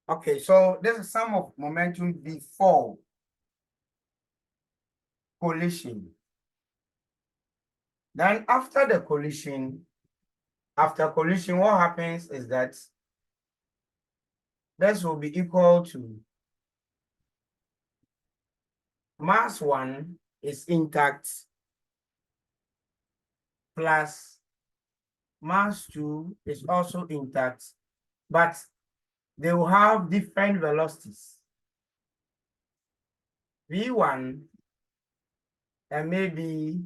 Okay, so this is sum of momentum before collision. Then after collision, what happens is that this will be equal to mass 1 is intact plus mass 2 is also intact, but they will have different velocities. V1 and maybe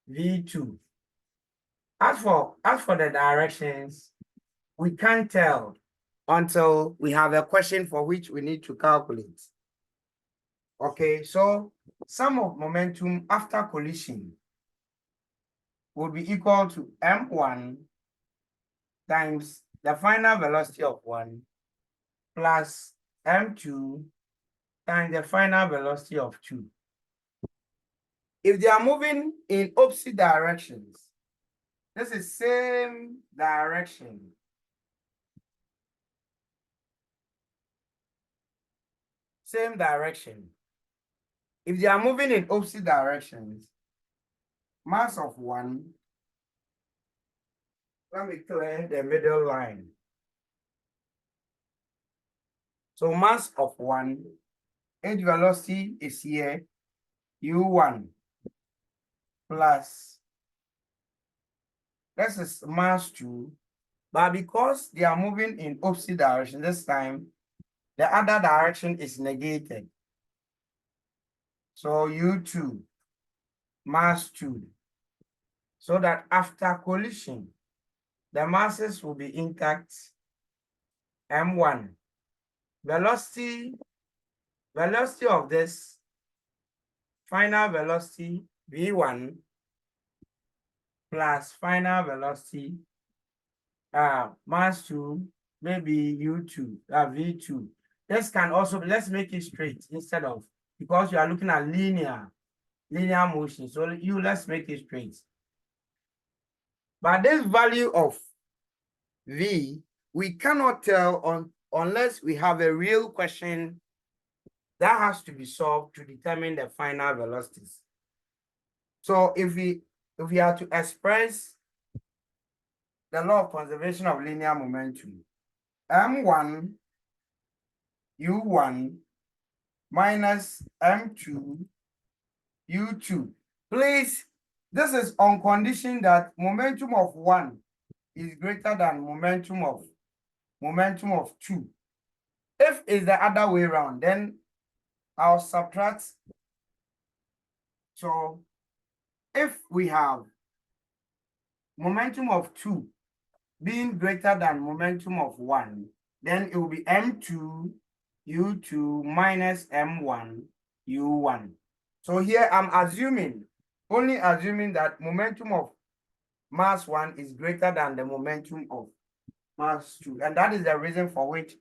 V2. As for the directions, we can't tell until we have a question for which we need to calculate. Okay, so sum of momentum after collision will be equal to m1 times the final velocity of 1 plus m2 times the final velocity of 2. If they are moving in opposite directions, this is same direction. Same direction. If they are moving in opposite directions, mass of 1, let me clear the middle line. So mass of 1, edge velocity is here, u1 plus, this is mass 2, but because they are moving in opposite direction this time, the other direction is negated. So u2 mass 2, so that after collision, the masses will be intact. M1, velocity of this final velocity V1 plus final velocity mass 2, maybe U2, V2. This can also, let's make it straight instead of, because you are looking at linear motion. So let's make it straight. But this value of V, we cannot tell unless we have a real question that has to be solved to determine the final velocities. So if we are to express the law of conservation of linear momentum, m1 u1 minus m2 u2. Please, this is on condition that momentum of 1 is greater than momentum of 2. If it's the other way around, then I'll subtract. So if we have momentum of 2 being greater than momentum of 1, then it will be m2 u2 minus m1 u1. So here I'm only assuming that momentum of mass 1 is greater than the momentum of mass 2. And that is the reason for which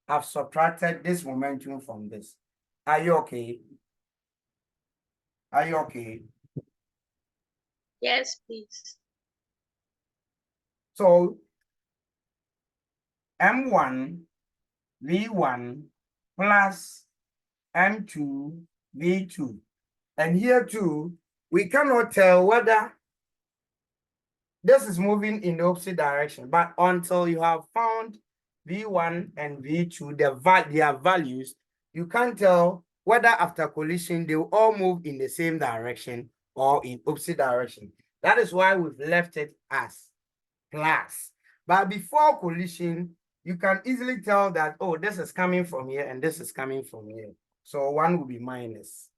I've subtracted this momentum from this. Are you okay? Are you okay? Yes, please. So M1 V1 plus M2 V2. And here too, we cannot tell whether this is moving in the opposite direction, but until you have found V1 and V2, their values, you can't tell whether after collision they will all move in the same direction or in opposite direction. That is why we've left it as plus. But before collision, you can easily tell that, oh, this is coming from here and this is coming from here. So 1 will be minus.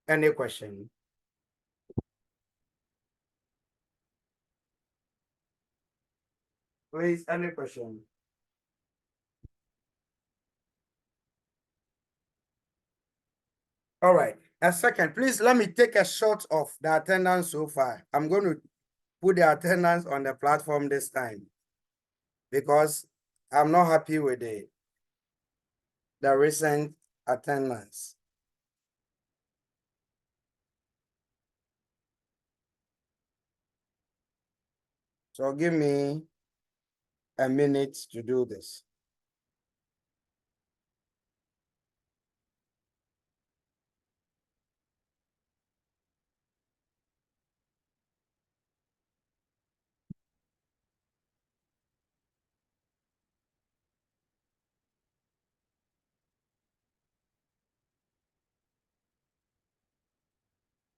Any question? Please, any question? All right. A second, please let me take a shot of the attendance so far. I'm going to put the attendance on the platform this time because I'm not happy with the recent attendance. So give me a minute to do this.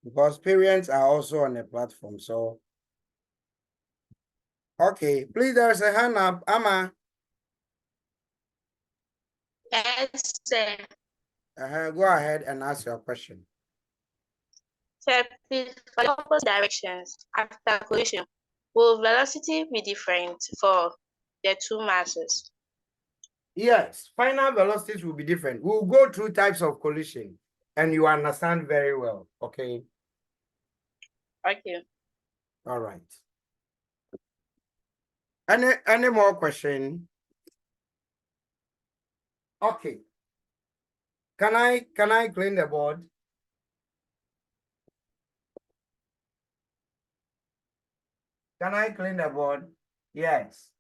because parents are also on the platform. So, okay, please, there's a hand up. Amma, Yes, sir. go ahead and ask your question. Sir, please, for the opposite directions after collision, will velocity be different for the two masses? Yes, final velocities will be different. We'll go through types of collision and you understand very well. Okay. Okay. All right. Any more question? Okay. Can I clean the board? Can I clean the board? Yes.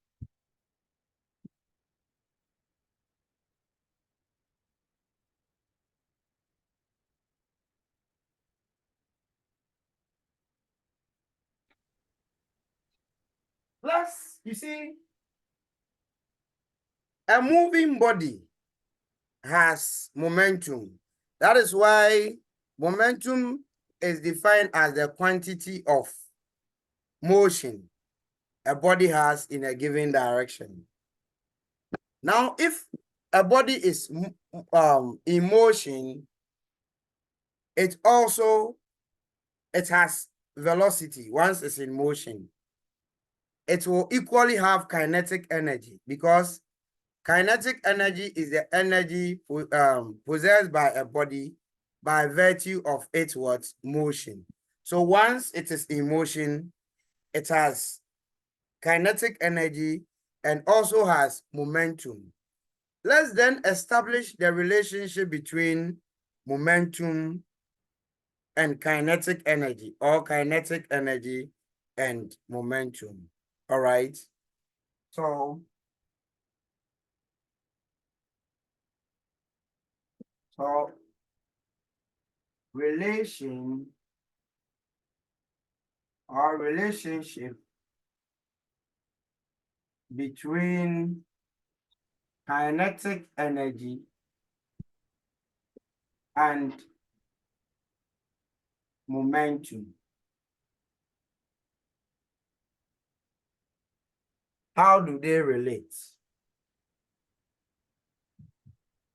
Plus, you see, a moving body has momentum. That is why momentum is defined as the quantity of motion a body has in a given direction. Now, if a body is in motion, it has velocity. Once it's in motion, it will equally have kinetic energy, because kinetic energy is the energy possessed by a body by virtue of its what? Motion. So once it is in motion, it has kinetic energy and also has momentum. Let's then establish the relationship between momentum and kinetic energy, or kinetic energy and momentum. All right. So relation or relationship between kinetic energy and momentum. How do they relate?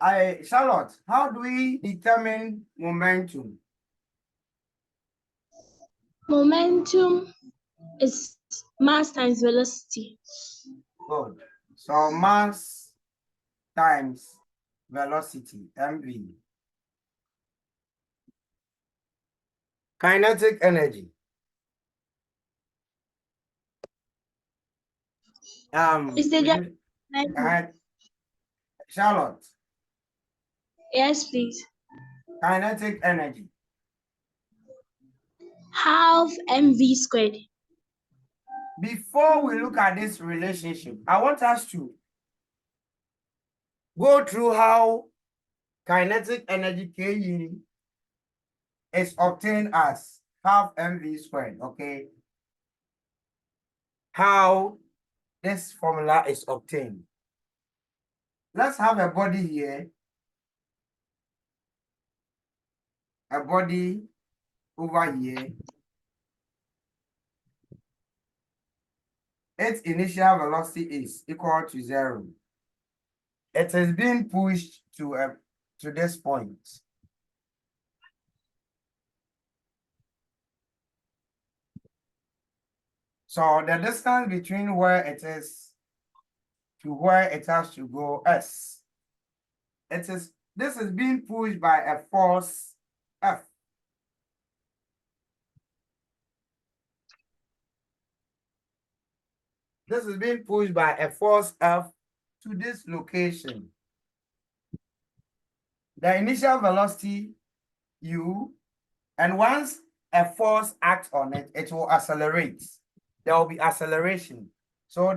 Charlotte, how do we determine momentum? Momentum is mass times velocity. Good. So mass times velocity, mv. Kinetic energy. Is the Charlotte. Yes, please. Kinetic energy. Half mv squared. Before we look at this relationship, I want us to go through how kinetic energy Ke is obtained as half mv squared, okay? How this formula is obtained. Let's have a body here, a body over here. Its initial velocity is equal to 0. It is being pushed to this point. So the distance between where it is to where it has to go, S. This is being pushed by a force, F. This is being pushed by a force, F, to this location. The initial velocity, U, and once a force acts on it, it will accelerate. There will be acceleration. So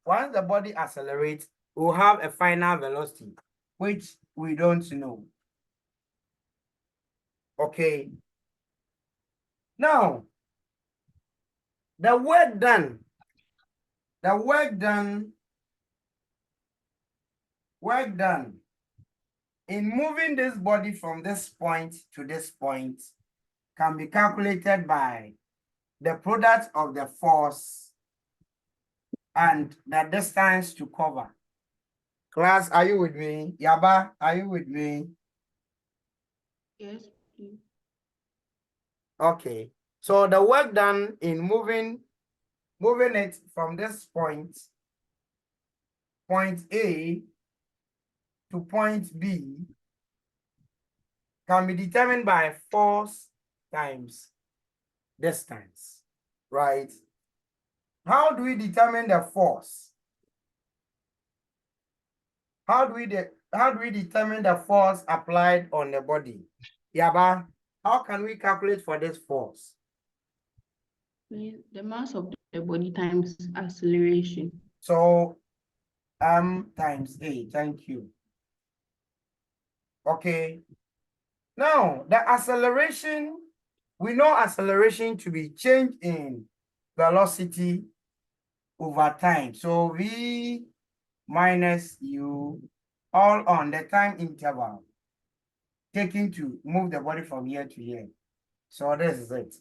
once the body accelerates, we'll have a final velocity, which we don't know. Okay. Now, the work done in moving this body from this point to this point can be calculated by the product of the force and the distance to cover. Class, are you with me? Yaba, are you with me? Yes, please. Okay. So the work done in moving it from this point A to point B can be determined by force times distance, right? How do we determine the force? How do we determine the force applied on the body? Yaba, how can we calculate for this force? The mass of the body times acceleration. So M times A, thank you. Okay. Now the acceleration, we know acceleration to be change in velocity over time. So V minus U all on the time interval taken to move the body from here to here. So this is it.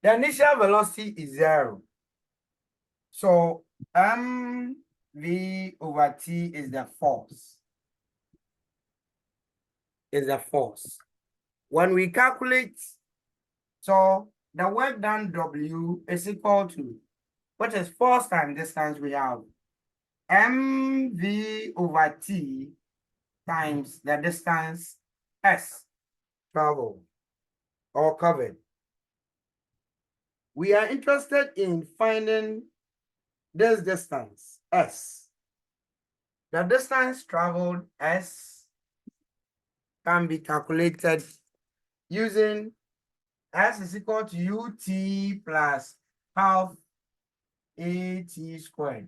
The initial velocity is 0. So mv over t is the force. Is the force. When we calculate, so the work done W is equal to, what is force times distance? We have mv over t times the distance s, travel or covered. We are interested in finding this distance s. The distance traveled s can be calculated using s is equal to ut plus half at squared.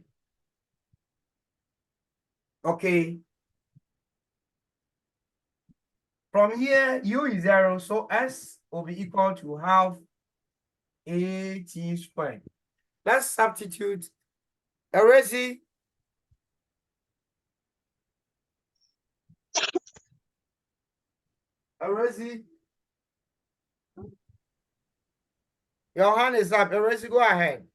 Okay. From here, u is 0, so s will be equal to half at squared. Let's substitute. Erezi. Erezi. Your hand is up. Erezi, go ahead.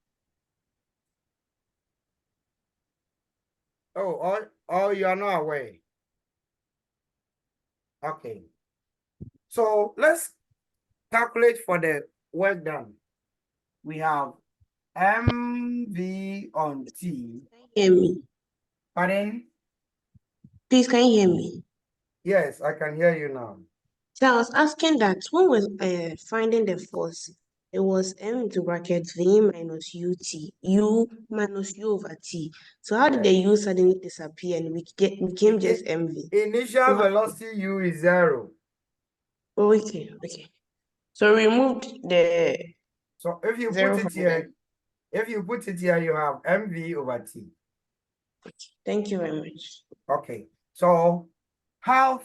Oh, you are not aware. Okay. So let's calculate for the work done. We have mv on t. Hear me. Pardon? Please, can you hear me? Yes, I can hear you now. So I was asking that when we're finding the force, it was m into bracket v minus u minus u over t. So how did the u suddenly disappear and became just mv? Initial What? velocity u is 0. Oh, okay. So we removed the So if you zero put it from there. here, you have mv over t. Thank you very much. Okay. So half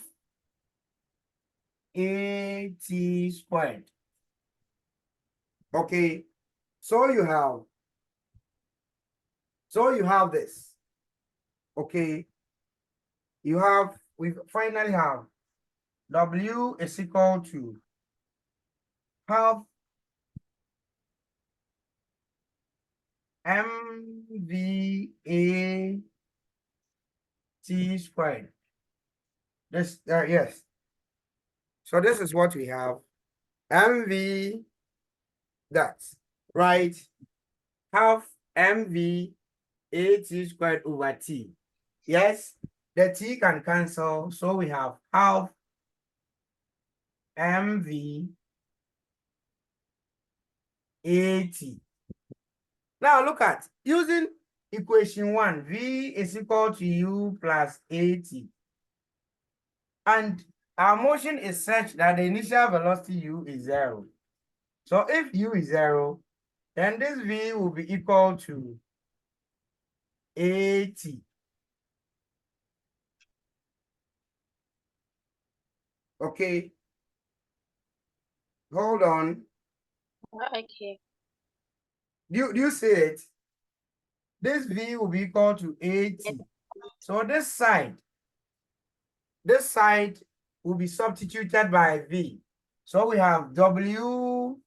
at squared. Okay. So you have this. Okay. We finally have W is equal to half mva t squared. This yes. So this is what we have. Mv that, right? Half mv at squared over t. Yes, the t can cancel, so we have half mv at. Now look at using equation 1, v is equal to u plus at. And our motion is such that the initial velocity u is 0. So if u is 0, then this v will be equal to 80. Okay. Hold on. Okay. Do you see it? This v will be equal to 80. So this side will be substituted by v. So we have W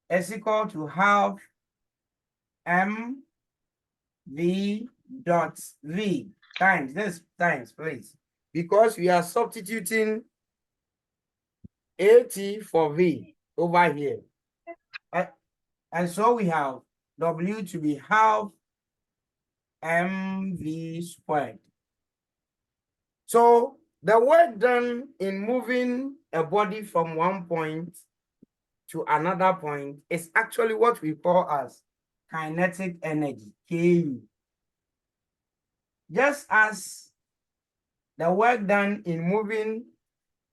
is equal to half M V dot V times this times, please. Because we are substituting AT for V over here. And so we have W to be half mv squared. So the work done in moving a body from one point to another point is actually what we call as kinetic energy, Ku. Just as the work done in moving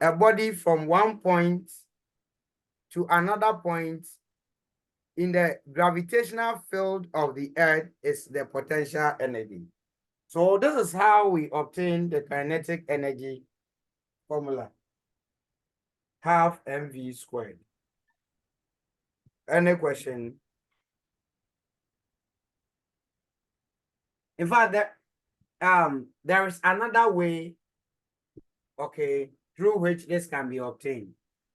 a body from one point to another point in the gravitational field of the earth is the potential energy. So this is how we obtain the kinetic energy formula. Half mv squared. Any question? In fact, there is another way, okay, through which this can be obtained.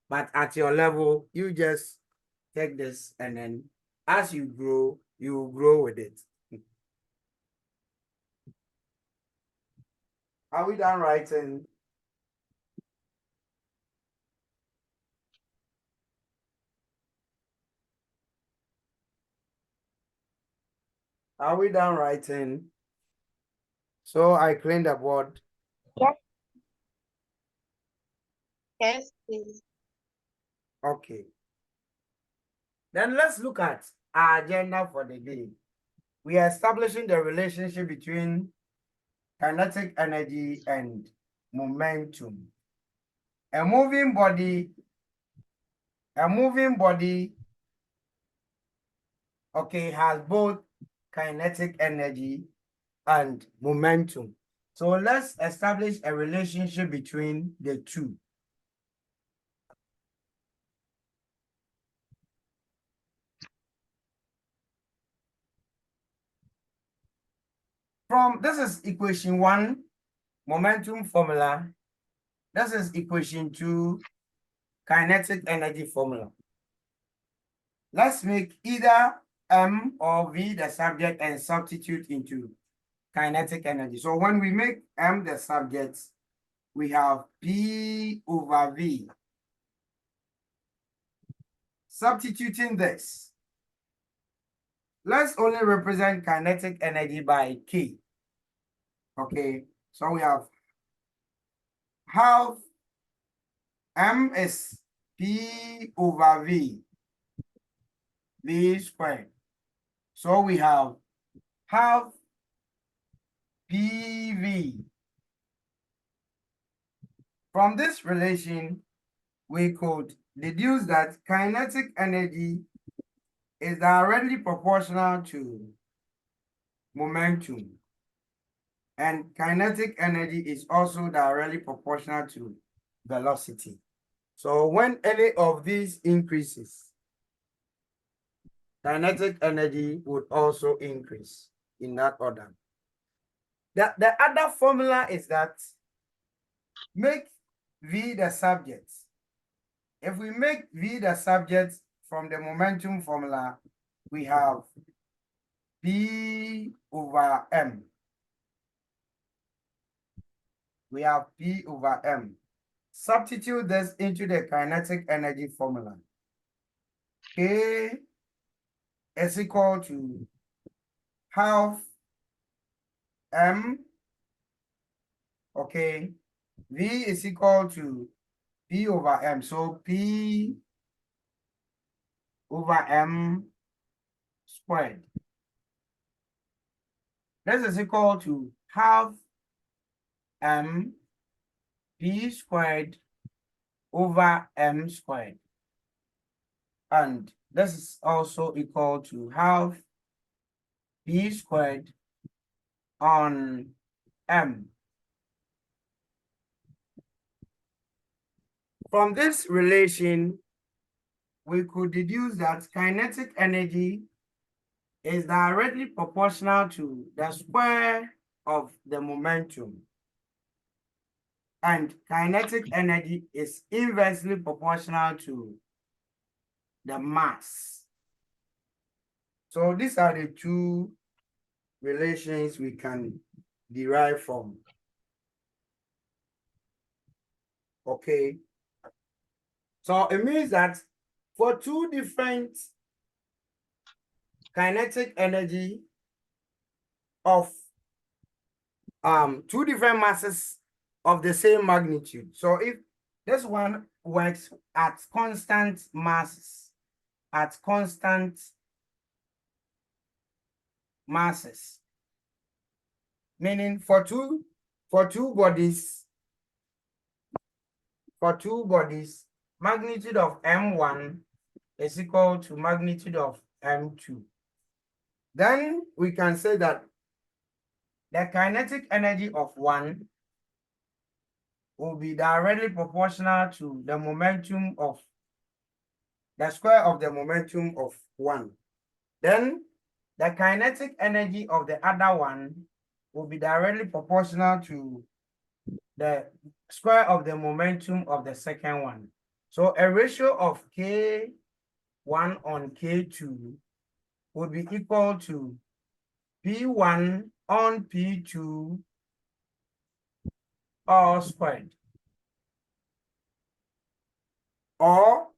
But at your level, you just take this and then as you grow, you grow with it. Are we done writing? Are we done writing? So I cleaned the board. Yes. Yes, please. Okay. Then let's look at our agenda for the day. We are establishing the relationship between kinetic energy and momentum. A moving body, okay, has both kinetic energy and momentum. So let's establish a relationship between the two. From this is equation 1, momentum formula. This is equation 2, kinetic energy formula. Let's make either M or V the subject and substitute into kinetic energy. So when we make M the subject, we have P over V. Substituting this, let's only represent kinetic energy by K. Okay, so we have half M is P over V squared. So we have half PV. From this relation, we could deduce that kinetic energy is directly proportional to momentum. And kinetic energy is also directly proportional to velocity. So when any of these increases, kinetic energy would also increase in that order. The other formula is that make V the subject. If we make V the subject from the momentum formula, we have P over M. We have P over M. Substitute this into the kinetic energy formula. K is equal to half M, okay. V is equal to P over M. So P over M squared. This is equal to half M P squared over M squared. And this is also equal to half P squared on M. From this relation, we could deduce that kinetic energy is directly proportional to the square of the momentum. And kinetic energy is inversely proportional to the mass. So these are the two relations we can derive from. Okay. So it means that for two different kinetic energy of two different masses of the same magnitude. So if this one works at constant masses, meaning for two bodies, magnitude of M1 is equal to magnitude of M2. Then we can say that the kinetic energy of one will be directly proportional to the momentum of the square of the momentum of one. Then the kinetic energy of the other one will be directly proportional to the square of the momentum of the second one. So a ratio of K1 on K2 would be equal to P1 on P2 all squared. Or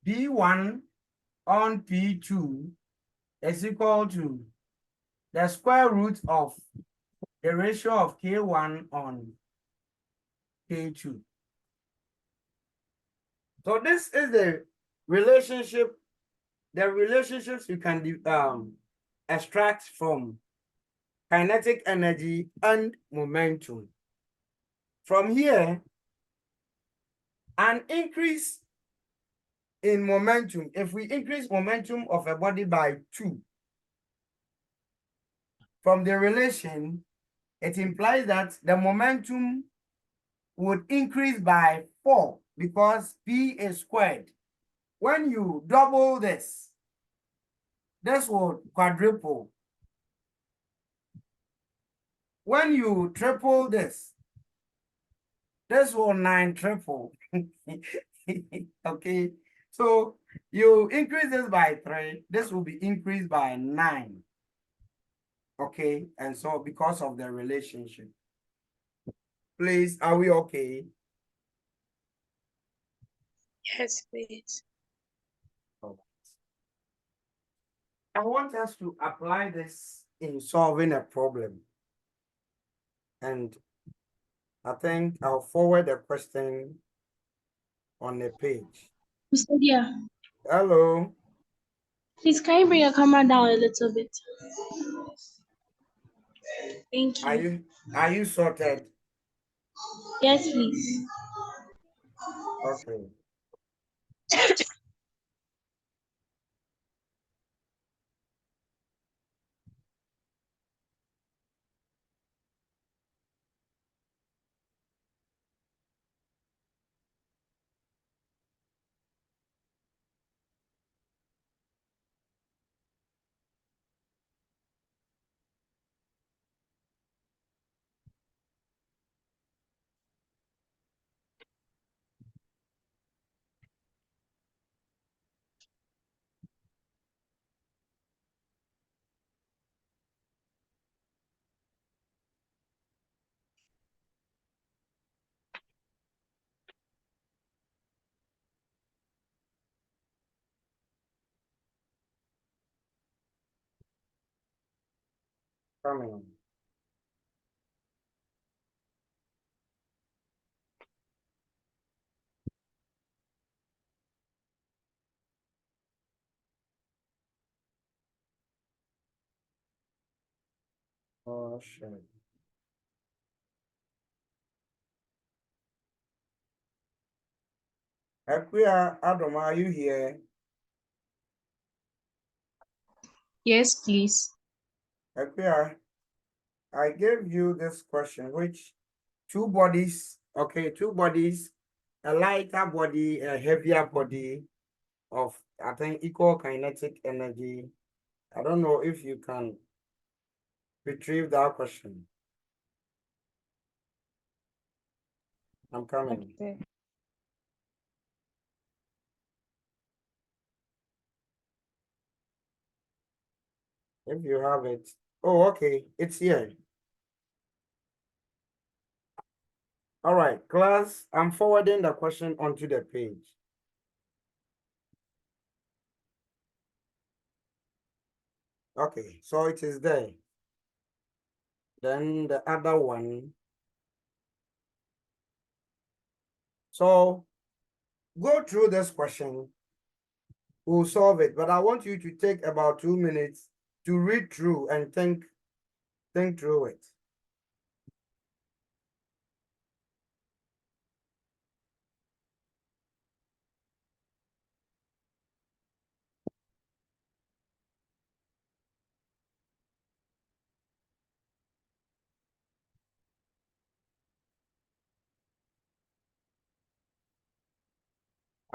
P1 on P2 is equal to the square root of the ratio of K1 on K2. So this is the relationships you can extract from kinetic energy and momentum. From here, an increase in momentum, if we increase momentum of a body by 2, from the relation, it implies that the momentum would increase by 4 because P is squared. When you double this will quadruple. When you triple this will 9 triple. Okay, so you increase this by 3, this will be increased by 9. Okay, and so because of the relationship. Please, are we okay? Yes, please. I want us to apply this in solving a problem. And I think I'll forward the question on the page. Mr. Dear, Hello. please can you bring your camera down a little bit? Thank you. Are you sorted? Yes, please. Okay. Coming. Oh, shit. Akuya Adam, are you here? Yes, please. Akuya, I gave you this question, which two bodies, a lighter body, a heavier body of, I think, equal kinetic energy. I don't know if you can retrieve that question. I'm coming. Okay. If you have it. Oh, okay. It's here. All right, class, I'm forwarding the question onto the page. Okay, so it is there. Then the other one. So go through this question. We'll solve it, but I want you to take about 2 minutes to read through and think through it.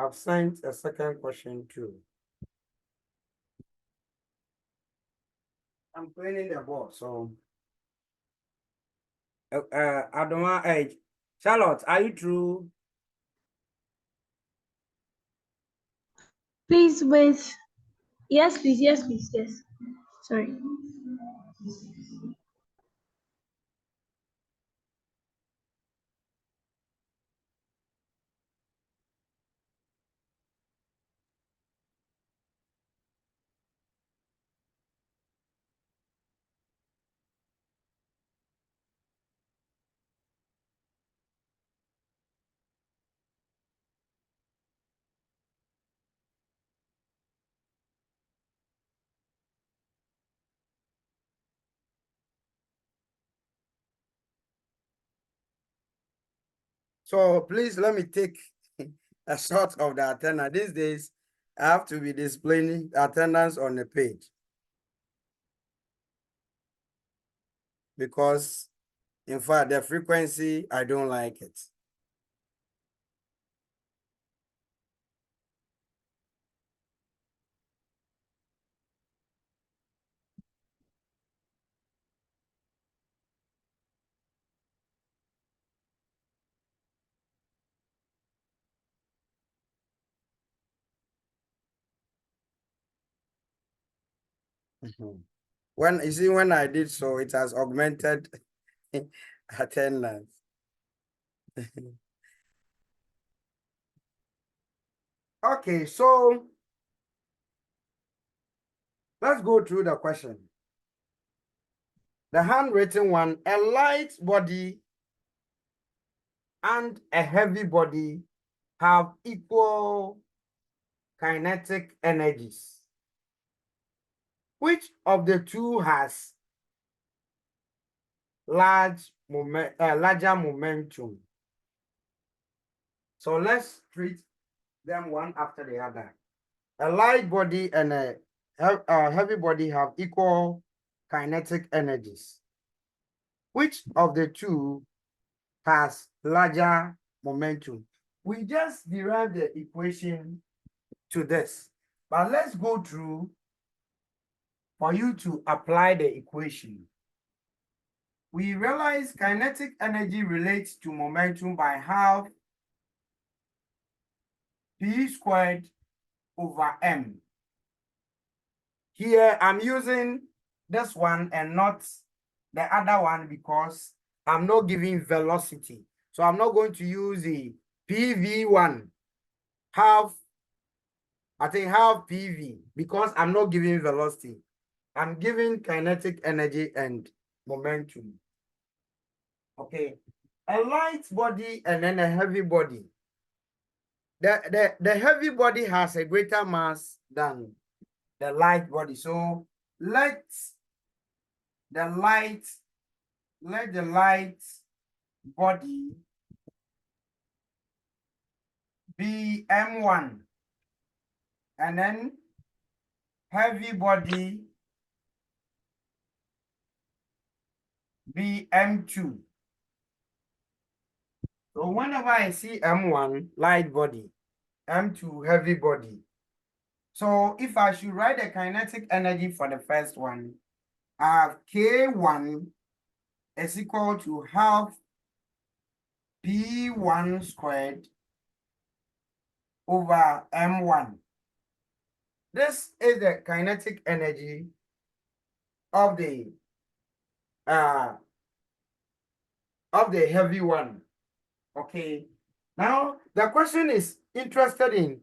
I've sent a second question too. I'm cleaning the board, so I don't want age. Charlotte, are you through? Please wait. Yes, please. Yes, please. Yes. Sorry. So please let me take a shot of the attendance. These days, I have to be displaying attendance on the page because, in fact, the frequency, I don't like it. Mhm. When you see, when I did so, it has augmented attendance. Okay, so let's go through the question. The handwritten one, a light body and a heavy body have equal kinetic energies. Which of the two has larger momentum? So let's treat them one after the other. A light body and a heavy body have equal kinetic energies. Which of the two has larger momentum? We just derived the equation to this, but let's go through for you to apply the equation. We realize kinetic energy relates to momentum by half p squared over m. Here I'm using this one and not the other one because I'm not giving velocity. So I'm not going to use the PV1 half, I think half PV because I'm not giving velocity. I'm giving kinetic energy and momentum. Okay, a light body and then a heavy body. The heavy body has a greater mass than the light body. So let the light body be M1 and then heavy body be M2. So whenever I see M1 light body, M2 heavy body. So if I should write the kinetic energy for the first one, I have K1 is equal to half P1 squared over M1. This is the kinetic energy of uh the heavy one. Okay. Now the question is interested in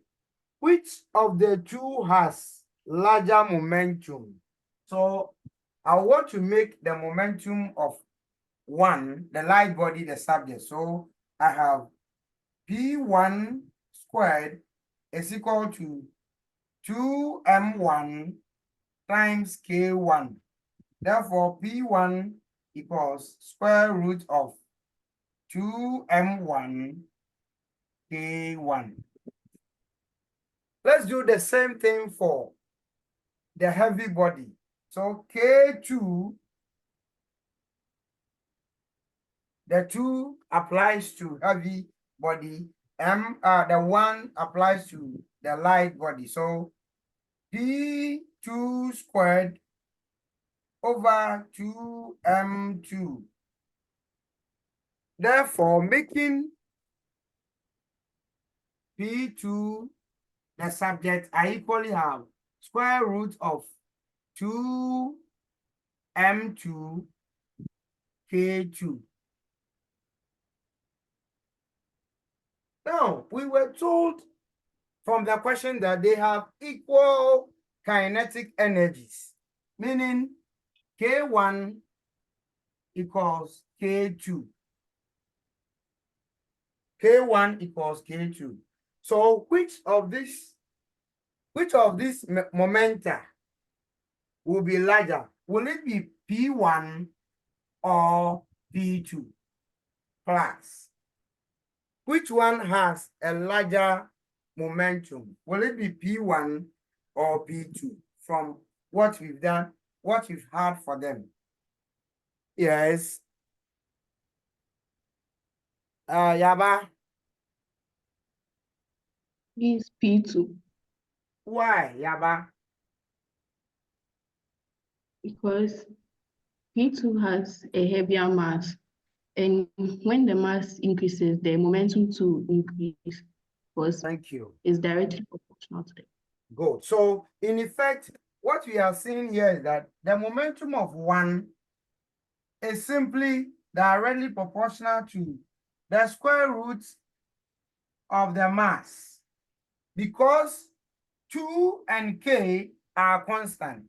which of the two has larger momentum. So I want to make the momentum of one, the light body, the subject. So I have P1 squared is equal to 2m1 times k1. Therefore, P1 equals square root of 2m1 k1. Let's do the same thing for the heavy body. So K2, the 2 applies to heavy body. The 1 applies to the light body. So P2 squared over 2m2. Therefore, making P2 the subject, I equally have square root of 2m2 K2. Now, we were told from the question that they have equal kinetic energies, meaning K1 equals K2. K1 equals K2. So which of these momenta will be larger? Will it be P1 or P2? Class. Which one has a larger momentum? Will it be P1 or P2 from what we've done, what we've had for them? Yes. Yaba, Is P2 why, Yaba? because P2 has a heavier mass, and when the mass increases, the momentum to increase because Thank you. it's directly proportional to them. Good. So, in effect, what we are seeing here is that the momentum of one is simply directly proportional to the square root of the mass, because 2 and k are constant.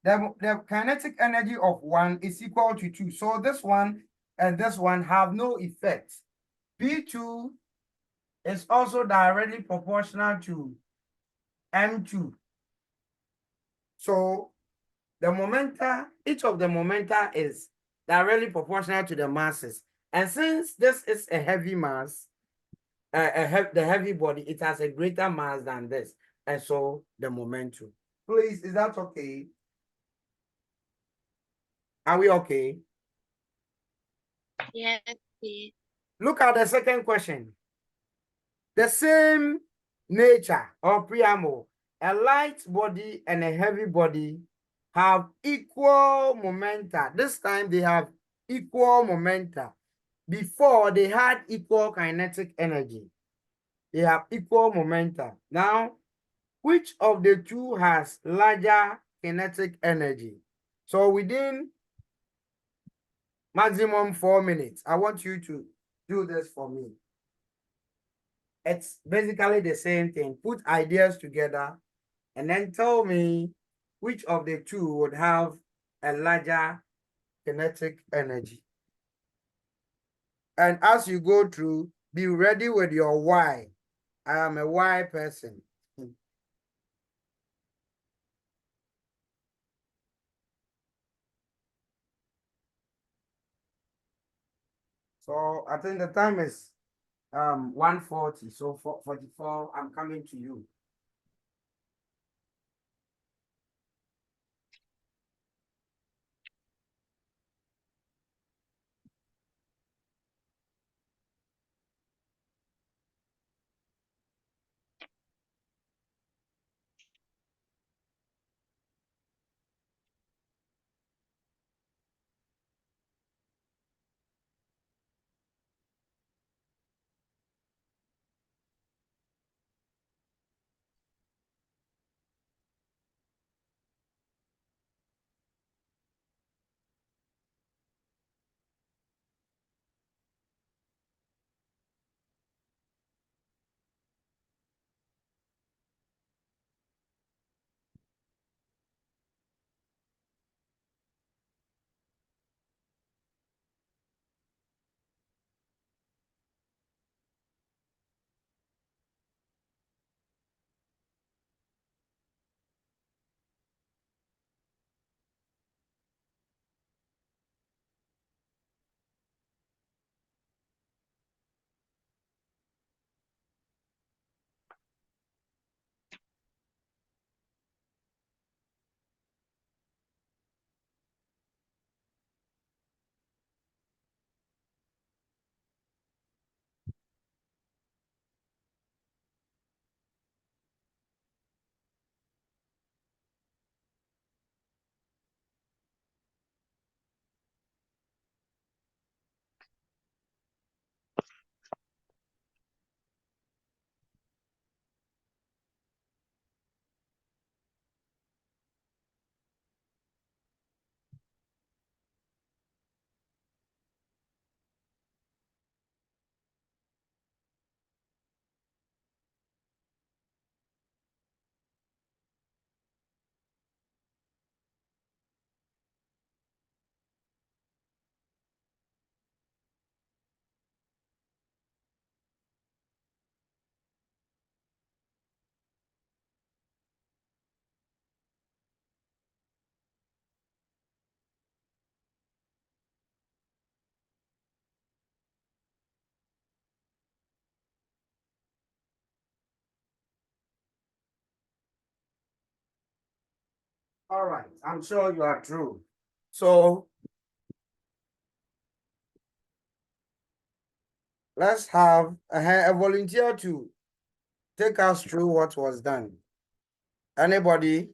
The kinetic energy of 1 is equal to 2. So this one and this one have no effect. P2 is also directly proportional to M2. So the momenta, each of the momenta is directly proportional to the masses. And since this is a heavy mass, the heavy body, it has a greater mass than this. And so the momentum. Please, is that okay? Are we okay? Yes, please. Look at the second question. The same nature or preamble, a light body and a heavy body have equal momenta. This time they have equal momenta. Before they had equal kinetic energy. They have equal momenta. Now, which of the two has larger kinetic energy? So within maximum 4 minutes, I want you to do this for me. It's basically the same thing. Put ideas together and then tell me which of the two would have a larger kinetic energy. And as you go through, be ready with your why. I am a why person. So I think the time is 1:40. So for 44, I'm coming to you. All right, I'm sure you are true. So let's have a volunteer to take us through what was done. Anybody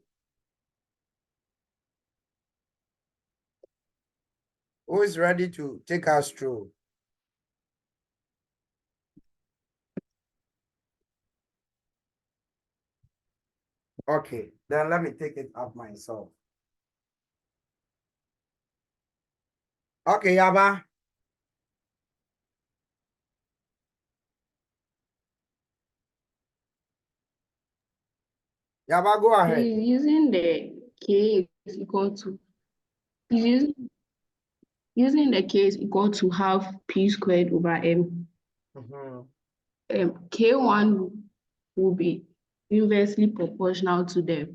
who is ready to take us through? Okay, then let me take it up myself. Okay, Yaba. Yaba, go ahead. He's using the K is equal to he's using the K is equal to half P squared over M. Mhm. K1 will be inversely proportional to the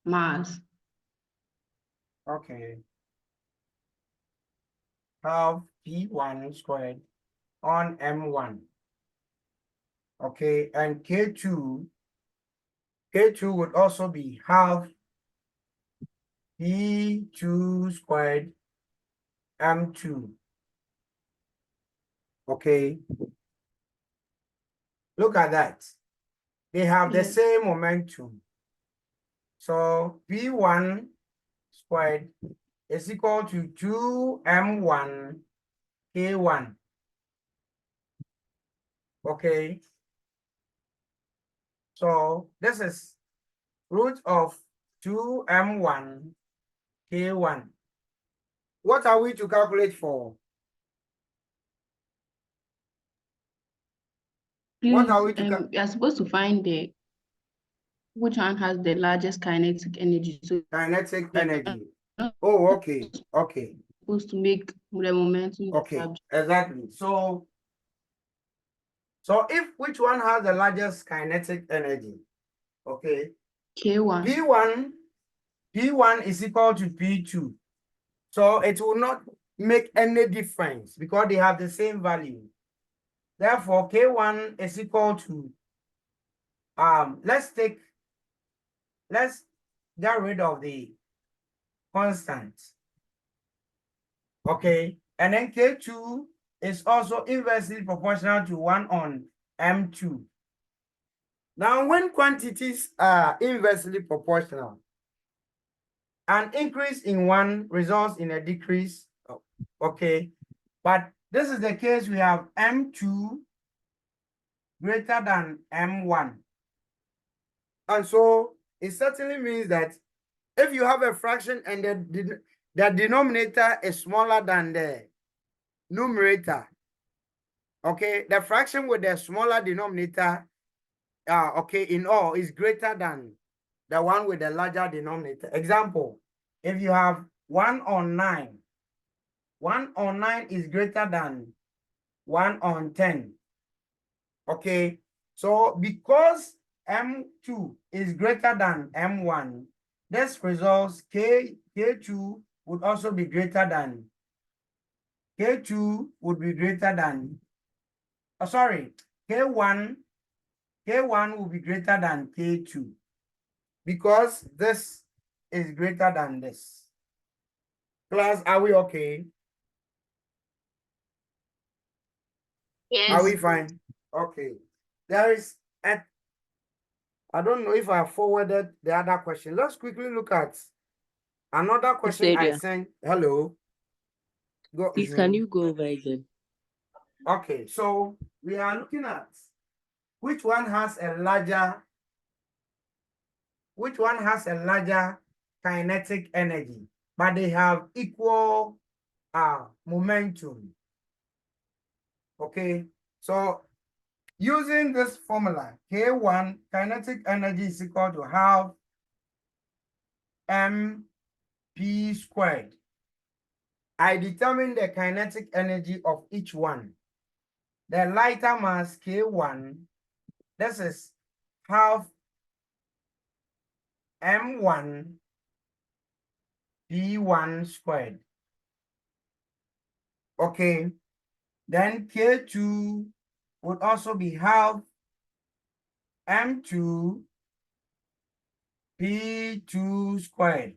mass. Okay. Half P1 squared on M1. Okay, and K2 would also be half P2 squared M2. Okay, look at that. They have the Yes. same momentum. So P1 squared is equal to 2M1 K1. Okay, so this is root of 2M1 K1. What are we to calculate for? What are we to We are supposed to find which one has the largest kinetic energy. So kinetic we are energy? not Oh, okay, okay, supposed to make the momentum okay, subject. exactly. So if which one has the largest kinetic energy? Okay, K1. P1 is equal to P2. So it will not make any difference because they have the same value. Therefore, K1 is equal to let's get rid of the constant. Okay, and then K2 is also inversely proportional to 1 on M2. Now, when quantities are inversely proportional, an increase in one results in a decrease. Okay, but this is the case we have M2 greater than M1. And so it certainly means that if you have a fraction and the denominator is smaller than the numerator, okay, the fraction with the smaller denominator, okay, in all is greater than the one with the larger denominator. Example, if you have 1 on 9, 1 on 9 is greater than 1 on 10. Okay, so because M2 is greater than M1, this results K2 would also be greater than K2 would be greater than, sorry, K1 will be greater than K2 because this is greater than this. Class, are we okay? Are we Yes. fine? Okay. There is I don't know if I forwarded the other question. Let's quickly look at another question I Stadia. sent. Hello. Go. Please, can you go over again? Okay, so we are looking at which one has a larger kinetic energy, but they have equal momentum. Okay, so using this formula, K1 kinetic energy is equal to half mp squared. I determine the kinetic energy of each one. The lighter mass K1, this is half M1 P1 squared. Okay, then K2 would also be half M2 P2 squared.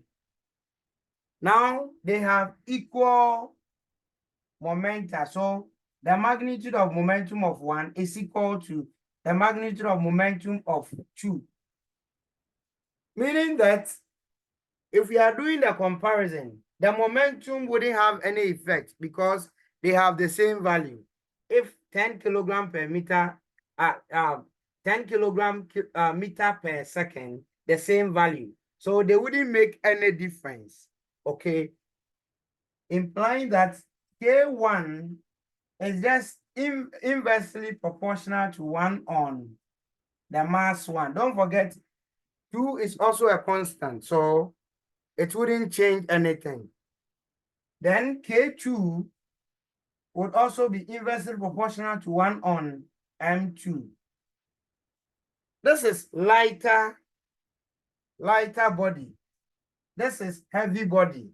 Now they have equal momenta. So the magnitude of momentum of 1 is equal to the magnitude of momentum of 2. Meaning that if we are doing the comparison, the momentum wouldn't have any effect because they have the same value. If 10 kilogram per meter, 10 kilogram meter per second, the same value. So they wouldn't make any difference, okay? Implying that K1 is just inversely proportional to 1 on the mass 1. Don't forget, 2 is also a constant, so it wouldn't change anything. Then K2 would also be inversely proportional to 1 on M2. This is lighter body. This is heavy body,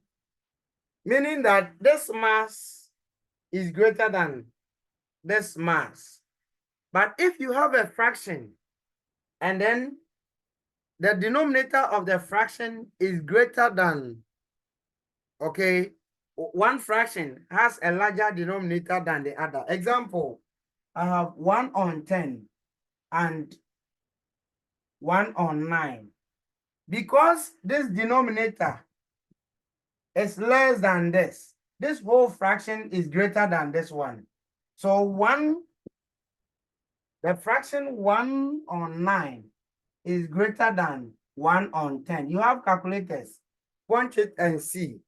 meaning that this mass is greater than this mass. But if you have a fraction and then the denominator of the fraction is greater than, okay, one fraction has a larger denominator than the other. Example, I have 1 on 10 and 1 on 9. Because this denominator is less than this whole fraction is greater than this one. So the fraction 1 on 9 is greater than 1 on 10. You have calculators, punch it and see.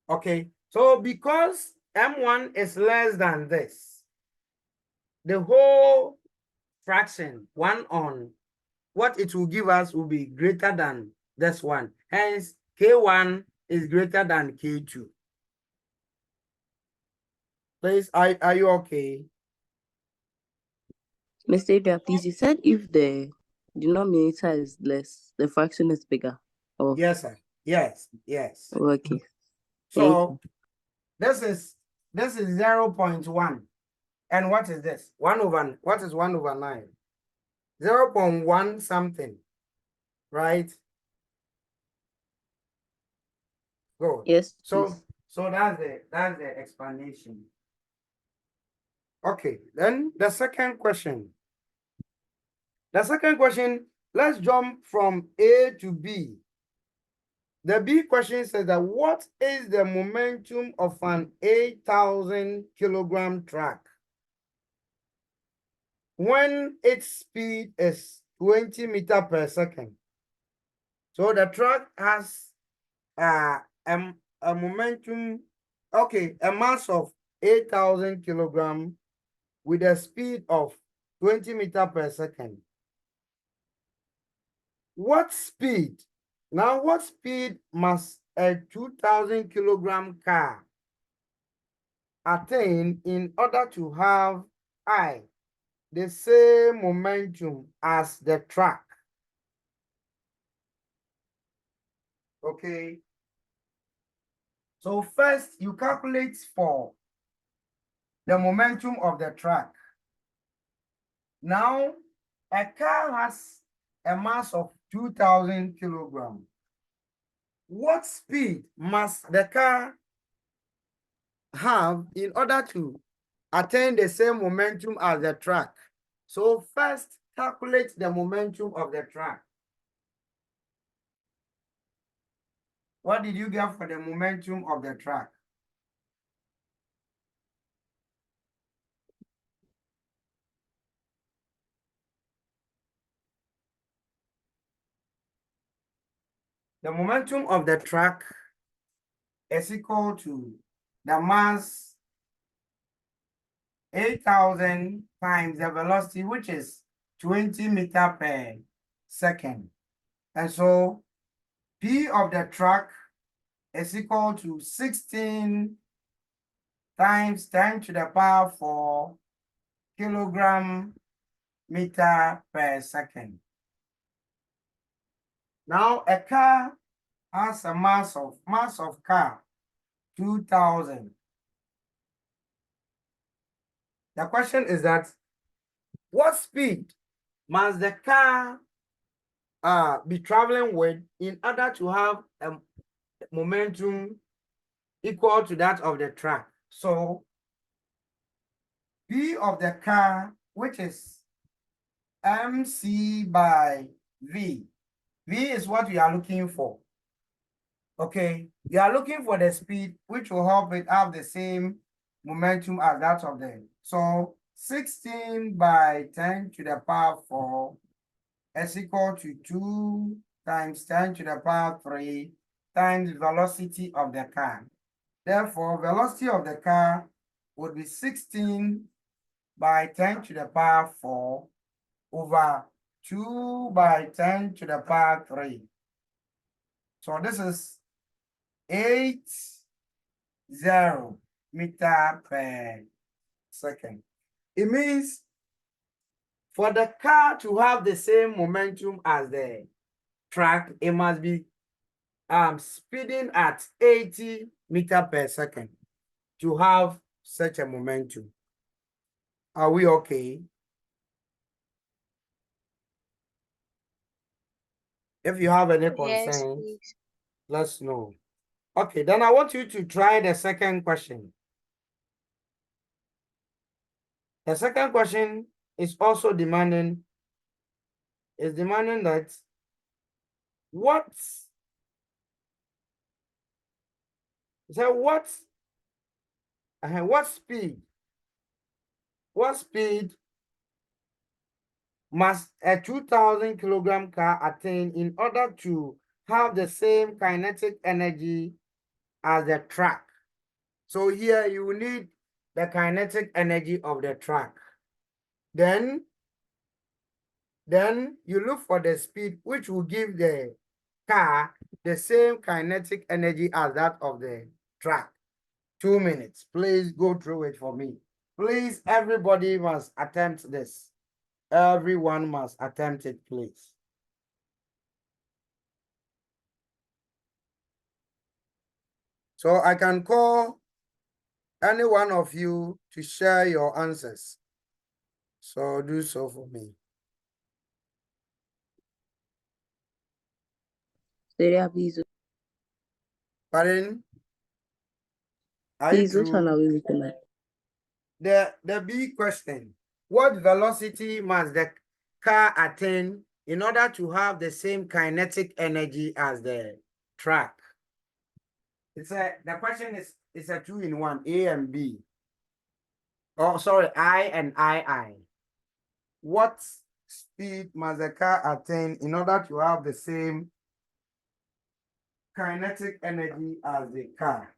Okay, so because M1 is less than this, the whole fraction 1 on what it will give us will be greater than this one. Hence, K1 is greater than K2. Please, are you okay? Mr. Adrian, please, you said if the denominator is less, the fraction is bigger. Oh, Yes, sir. Yes. okay. So this is 0.1. And what is this? What is 1 over 9? 0.1 something, right? Good. Yes, So please. that's the explanation. Okay, then the second question. Let's jump from A to B. The B question says that what is the momentum of an 8,000 kilogram truck when its speed is 20 meters per second? So the truck has a momentum, okay, a mass of 8,000 kilogram with a speed of 20 meters per second. What speed must a 2,000 kilogram car attain in order to have the same momentum as the truck? Okay. So first you calculate for the momentum of the truck. Now, a car has a mass of 2,000 kilograms. What speed must the car have in order to attain the same momentum as the truck? So first, calculate the momentum of the truck. What did you get for the momentum of the truck? The momentum of the truck is equal to the mass 8,000 times the velocity, which is 20 meters per second. And so P of the truck is equal to 16 times 10 to the power 4 kilogram meter per second. Now a car has a mass of car 2,000. The question is that what speed must the car be traveling with in order to have momentum equal to that of the track. So P of the car, which is MC by V. V is what we are looking for. Okay, you are looking for the speed which will help it have the same momentum as that of the. So 16 by 10 to the power 4 is equal to 2 times 10 to the power 3 times velocity of the car. Therefore, velocity of the car would be 16 by 10 to the power 4 over 2 by 10 to the power 3. So this is 80 meter per second. It means for the car to have the same momentum as the track, it must be speeding at 80 meter per second to have such a momentum. Are we okay? If you have any Yes, concerns, please. let's know. Okay, then I want you to try the second question. The second question is also demanding that what speed must a 2,000 kilogram car attain in order to have the same kinetic energy as the track? So here you will need the kinetic energy of the track. Then you look for the speed which will give the car the same kinetic energy as that of the track. 2 minutes. Please go through it for me. Please, everybody must attempt this. Everyone must attempt it, please. So I can call any one of you to share your answers. So do so for me. Sarah, please. Pardon? Are you Please, which one are through? we looking at? The big question. What velocity must the car attain in order to have the same kinetic energy as the track? The question is a 2-in-1, A and B. Oh, sorry, I and I. What speed must the car attain in order to have the same kinetic energy as the car?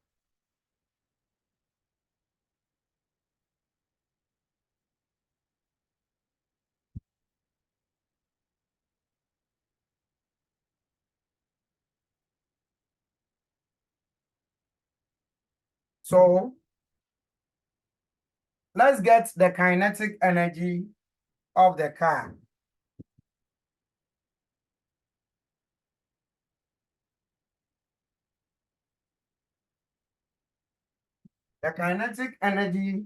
So let's get the kinetic energy of the car. The kinetic energy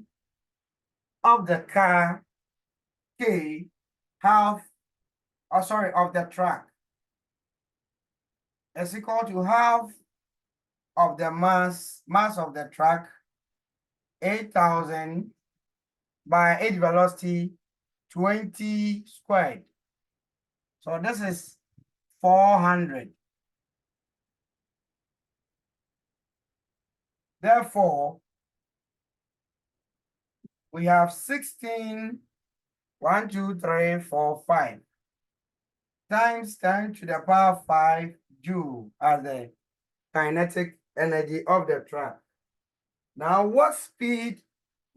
of the car K of the track is equal to half of the mass of the track, 8,000 by 8 velocity, 20 squared. So this is 400. Therefore, we have 16, 1, 2, 3, 4, 5 times 10 to the power 5 joule as the kinetic energy of the track. Now, what speed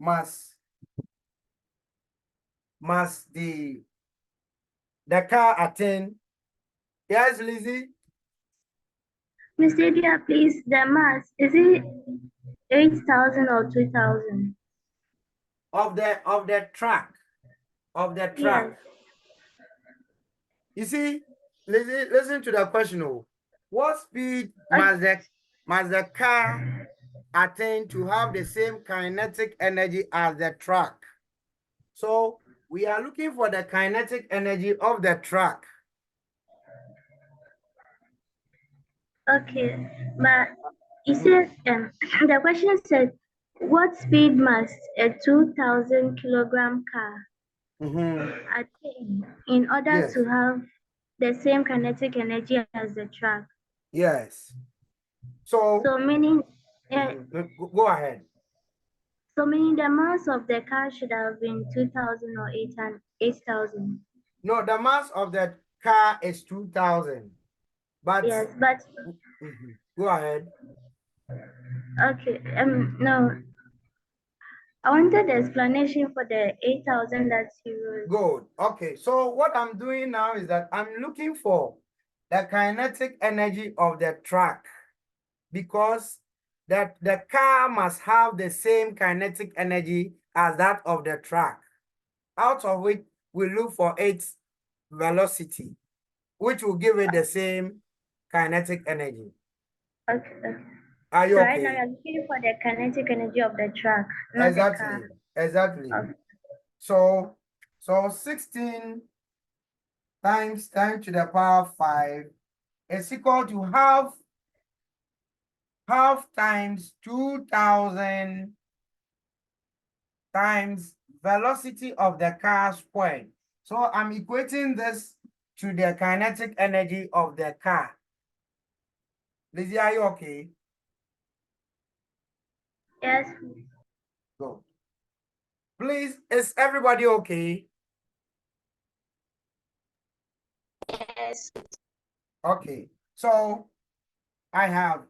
must the car attain? Yes, Lizzie? Mr. Dia, please, the mass, is it 8,000 or 2,000? Of the track. Yes. You see, listen to the question. Oh. What speed must the car attain to have the same kinetic energy as the track? So we are looking for the kinetic energy of the track. Okay, but you said the question said, what speed must a 2,000 kilogram car attain in order Yes. to have the same kinetic energy as the truck? Yes. So, So meaning, go ahead. so meaning the mass of the car should have been 2,000 or 8,000. No, the mass of the car is 2,000. But Yes, but go ahead. okay, no, I wanted the explanation for the 8,000 that you wrote. Good. Okay. So what I'm doing now is that I'm looking for the kinetic energy of the truck because that the car must have the same kinetic energy as that of the truck. Out of which we look for its velocity, which will give it the same kinetic energy. Okay, okay. Are you So right now okay? you're looking for the kinetic energy of the truck, not the car. Exactly. Exactly. Okay. So 16 times 10 to the power 5 is equal to half times 2,000 times velocity of the car squared. So I'm equating this to the kinetic energy of the car. Lizzie, are you okay? Yes. Good. Please, is everybody okay? Yes. Okay. So I have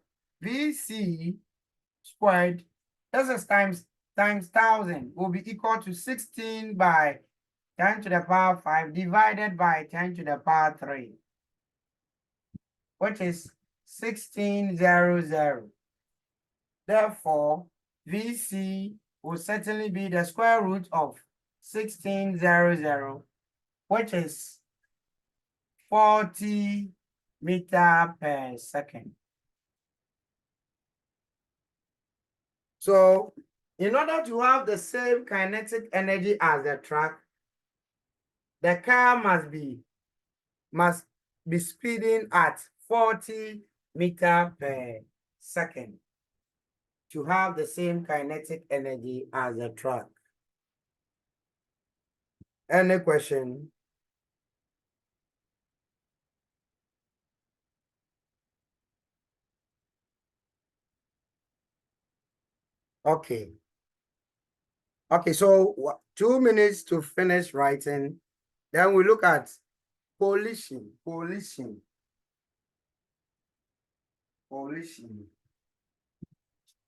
VC squared, this is times 1,000 will be equal to 16 by 10 to the power 5 divided by 10 to the power 3, which is 1600. Therefore, VC will certainly be the square root of 1600, which is 40 meter per second. So, in order to have the same kinetic energy as the truck, the car must be speeding at 40 meter per second to have the same kinetic energy as the truck. Any question? Okay. Okay, so 2 minutes to finish writing. Then we look at collision.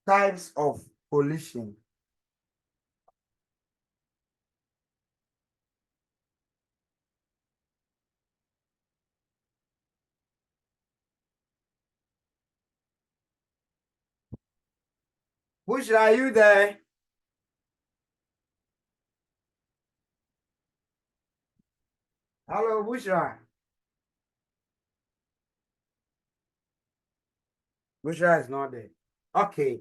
Types of collision. Which are you there? Hello, Bushra. Bushra is not there. Okay.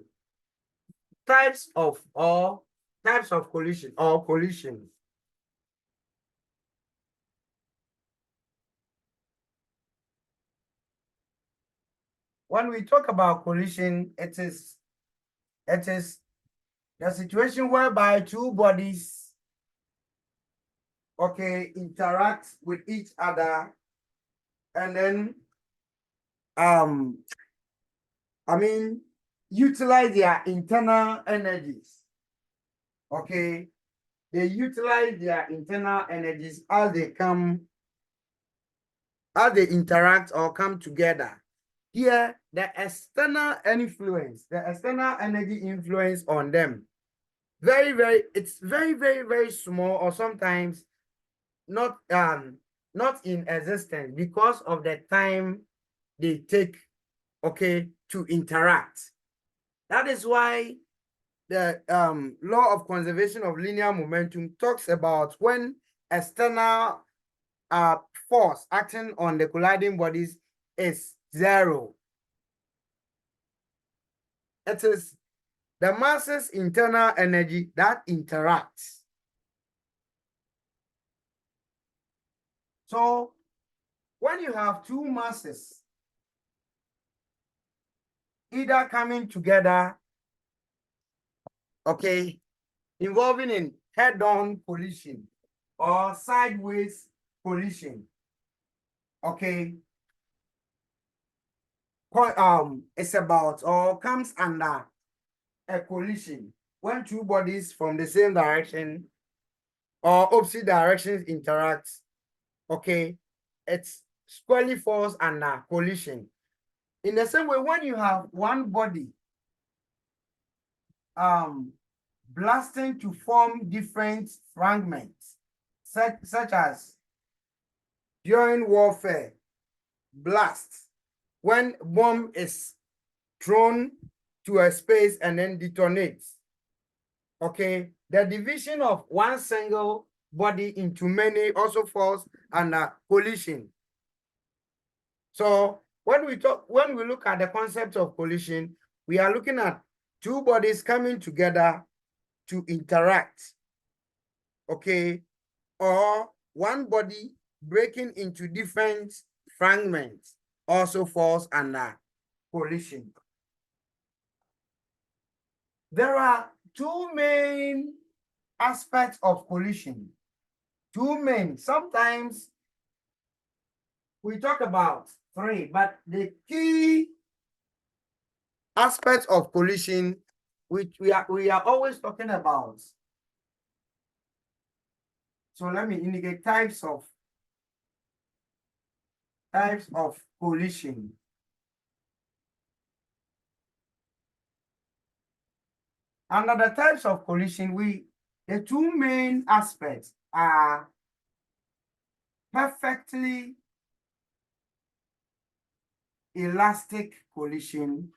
Types of collision or collision. When we talk about collision, it is the situation whereby two bodies, okay, interact with each other, and then I mean utilize their internal energies. Okay, they utilize their internal energies as they interact or come together. Here, the external energy influence on them, it's very, very, very small, or sometimes not in existence because of the time they take, okay, to interact. That is why the law of conservation of linear momentum talks about when external force acting on the colliding bodies is 0. It is the masses' internal energy that interacts. So when you have two masses either coming together, okay, involving in head-on collision or sideways collision. Okay. It's about or comes under a collision when two bodies from the same direction or opposite directions interact. Okay, it squarely falls under collision. In the same way, when you have one body blasting to form different fragments, such as during warfare, blast, when bomb is thrown to a space and then detonates. Okay, the division of one single body into many also falls under collision. So when we look at the concept of collision, we are looking at two bodies coming together to interact. Okay, or one body breaking into different fragments also falls under collision. There are two main aspects of collision. Two main. Sometimes we talk about three, but the key aspects of collision, which we are always talking about. So let me indicate types of collision. Under the types of collision, the two main aspects are perfectly elastic collision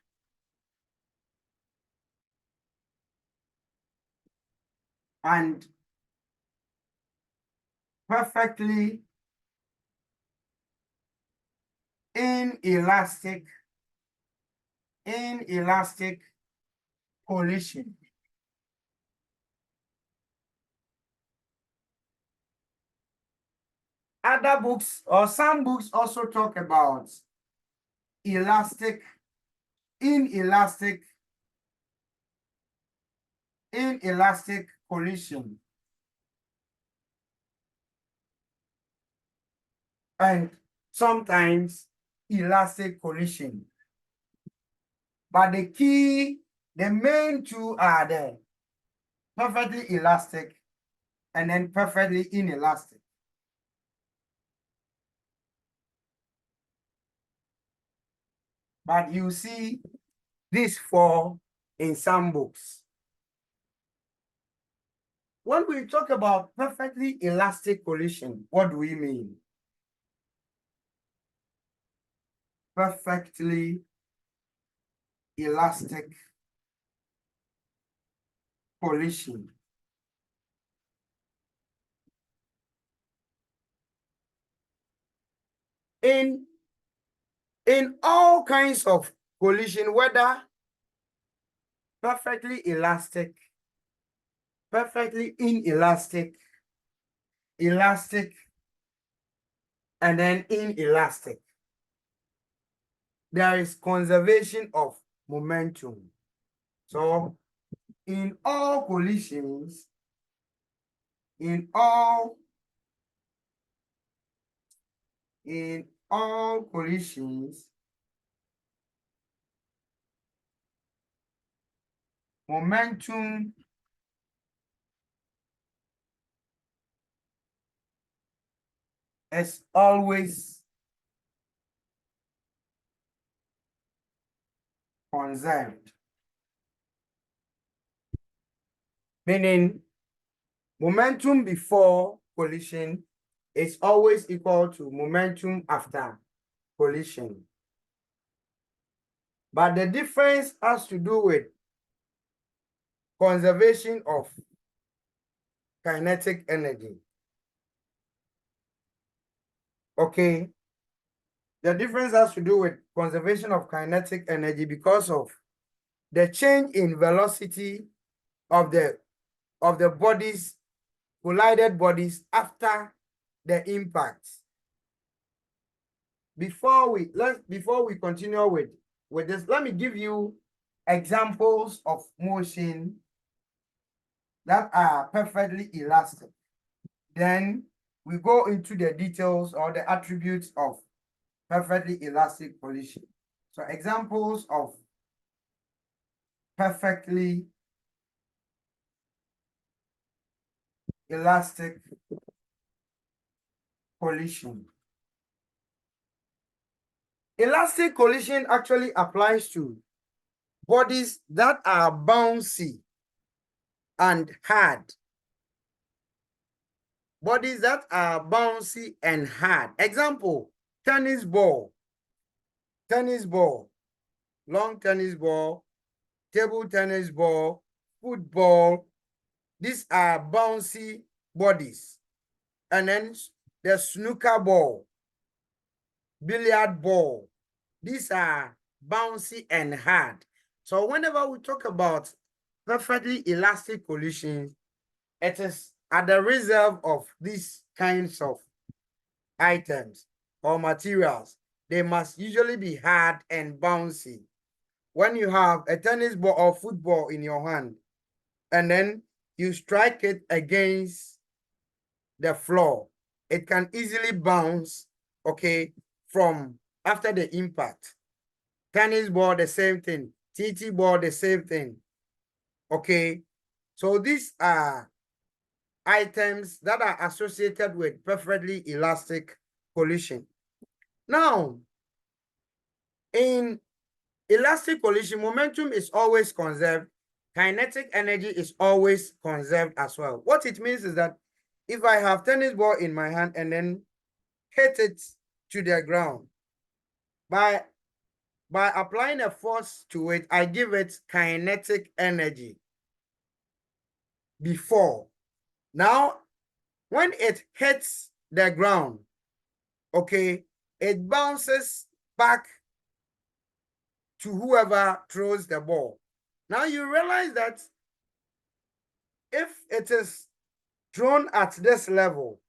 and perfectly inelastic collision. Other books or some books also talk about inelastic collision and sometimes elastic collision. But the main two are the perfectly elastic and then perfectly inelastic. But you see these four in some books. When we talk about perfectly elastic collision, what do we mean? Perfectly elastic collision. In all kinds of collision, whether perfectly elastic, perfectly inelastic, elastic, and then inelastic, there is conservation of momentum. So in all collisions, in all collisions, momentum is always conserved. Meaning, momentum before collision is always equal to momentum after collision. But the difference has to do with conservation of kinetic energy. Okay. The difference has to do with conservation of kinetic energy because of the change in velocity of the bodies, collided bodies after the impact. Before we continue with with this. Let me give you examples of motion that are perfectly elastic. Then we go into the details or the attributes of perfectly elastic collision. So examples of perfectly elastic collision. Elastic collision actually applies to bodies that are bouncy and hard. Bodies that are bouncy and hard. Example, tennis ball, long tennis ball, table tennis ball, football. These are bouncy bodies. And then the snooker ball, billiard ball. These are bouncy and hard. So whenever we talk about perfectly elastic collisions, it is at the reserve of these kinds of items or materials. They must usually be hard and bouncy. When you have a tennis ball or football in your hand, and then you strike it against the floor, it can easily bounce, okay, from after the impact. Tennis ball, the same thing. TT ball, the same thing. Okay, so these are items that are associated with perfectly elastic collision. Now, in elastic collision, momentum is always conserved. Kinetic energy is always conserved as well. What it means is that if I have tennis ball in my hand and then hit it to the ground, by applying a force to it, I give it kinetic energy before. Now, when it hits the ground, okay, it bounces back to whoever throws the ball. Now you realize that if it is thrown at this level,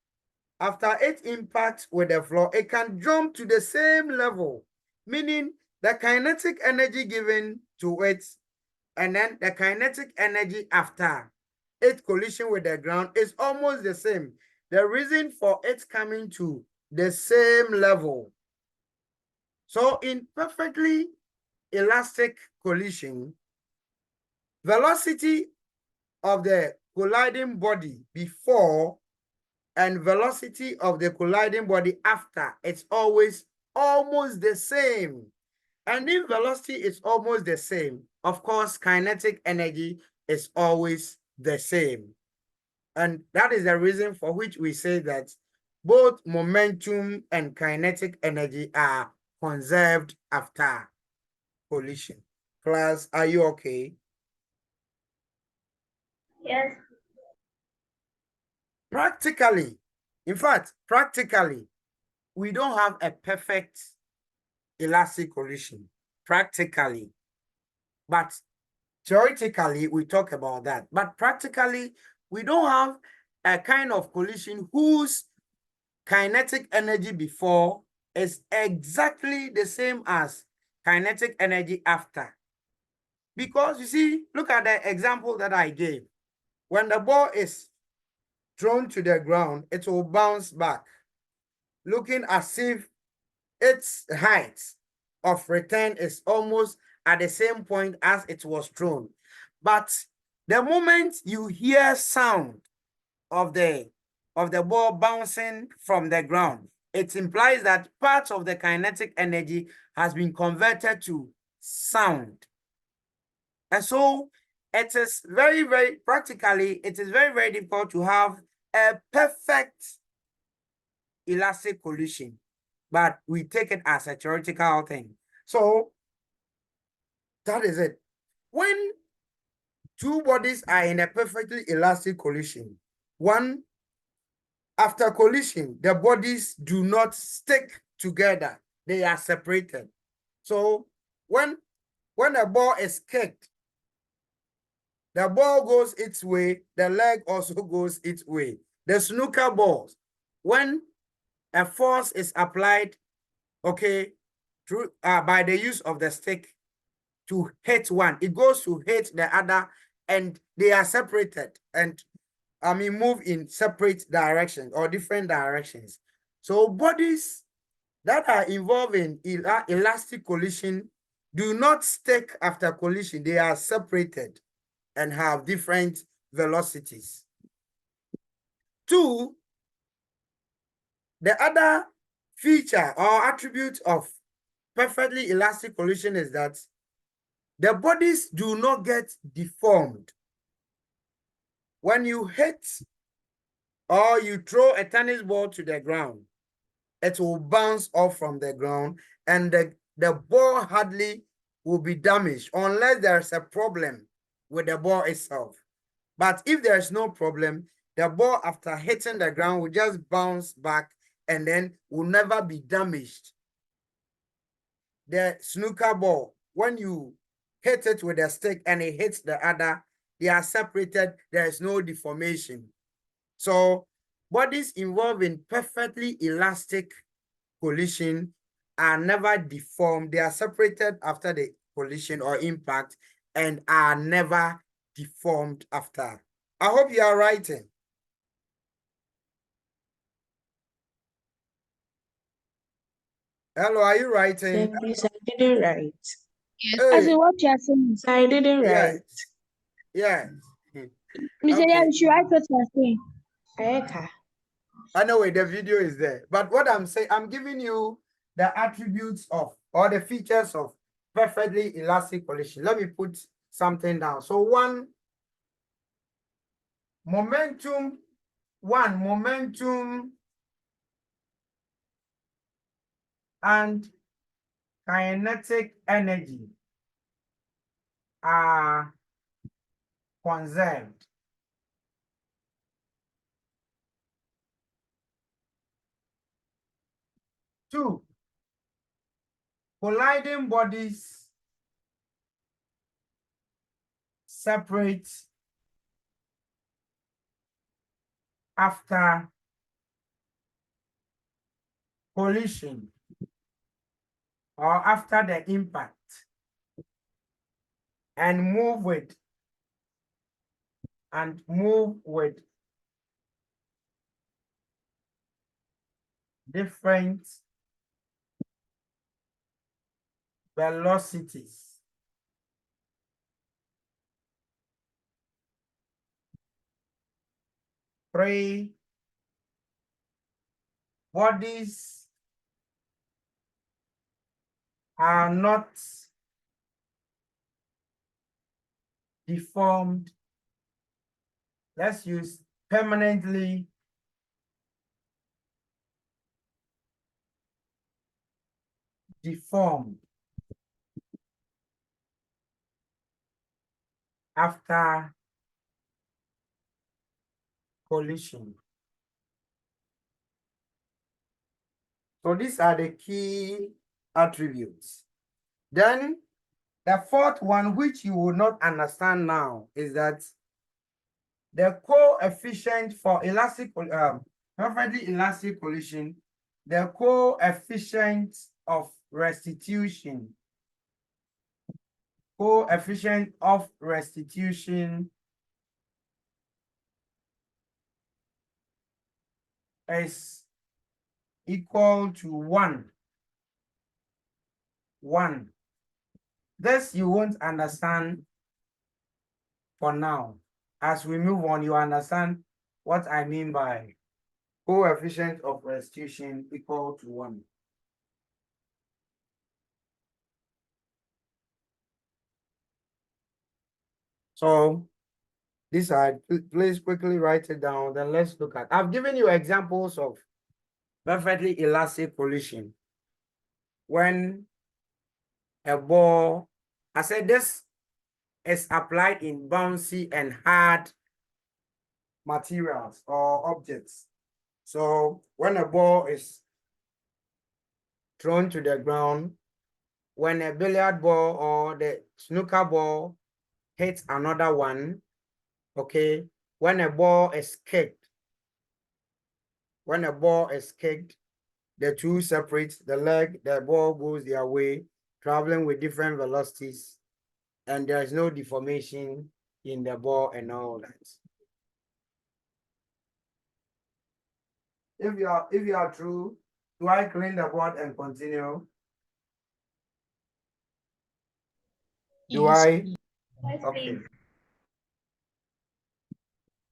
after it impacts with the floor, it can jump to the same level, meaning the kinetic energy given to it and then the kinetic energy after its collision with the ground is almost the same. The reason for it coming to the same level. So in perfectly elastic collision, velocity of the colliding body before and velocity of the colliding body after, it's always almost the same. And if velocity is almost the same, of course, kinetic energy is always the same. And that is the reason for which we say that both momentum and kinetic energy are conserved after collision. Class, are you okay? Yes. Practically, in fact, practically, we don't have a perfect elastic collision. Practically. But theoretically, we talk about that. But practically, we don't have a kind of collision whose kinetic energy before is exactly the same as kinetic energy after. Because you see, look at the example that I gave. When the ball is thrown to the ground, it will bounce back, looking as if its height of return is almost at the same point as it was thrown. But the moment you hear sound of the ball bouncing from the ground, it implies that part of the kinetic energy has been converted to sound. And so it is very, very practically, it is very, very difficult to have a perfect elastic collision, but we take it as a theoretical thing. So that is it. When two bodies are in a perfectly elastic collision, one, after collision, the bodies do not stick together. They are separated. So when a ball is kicked, the ball goes its way, the leg also goes its way. The snooker balls, when a force is applied, okay, through by the use of the stick to hit one. It goes to hit the other, and they are separated, and move in separate directions or different directions. So bodies that are involved in elastic collision do not stick after collision. They are separated and have different velocities. Two, the other feature or attribute of perfectly elastic collision is that the bodies do not get deformed. When you hit or you throw a tennis ball to the ground, it will bounce off from the ground, and the ball hardly will be damaged unless there's a problem with the ball itself. But if there's no problem, the ball after hitting the ground will just bounce back and then will never be damaged. The snooker ball, when you hit it with a stick and it hits the other, they are separated. There is no deformation. So bodies involved in perfectly elastic collision are never deformed. They are separated after the collision or impact and are never deformed after. I hope you are writing. Hello, are you writing? Please, I didn't write. As Hey, in what you are saying. I didn't yes, write. yes. Mr. Yeah, Okay. you should write what you are saying. Eka. Anyway, the video is there. But what I'm saying, I'm giving you the attributes of or the features of perfectly elastic collision. Let me put something down. So momentum and kinetic energy are conserved. Two, colliding bodies separate after collision or after the impact and move with different velocities. Three, bodies are not deformed. Let's use permanently deformed after collision. So these are the key attributes. Then the fourth one, which you will not understand now, is that the coefficient for perfectly elastic collision, the coefficient of restitution is equal to 1. This you won't understand for now. As we move on, you understand what I mean by coefficient of restitution equal to 1. So these are, please quickly write it down, then let's look at. I've given you examples of perfectly elastic collision. When a ball, I said this is applied in bouncy and hard materials or objects. So when a ball is thrown to the ground, when a billiard ball or the snooker ball hits another one, okay, when a ball is kicked, the two separate, the ball goes their way, traveling with different velocities, and there is no deformation in the ball and all that. If you are true, do I clean the board and continue? Do Yes. I? Yes, Okay. please.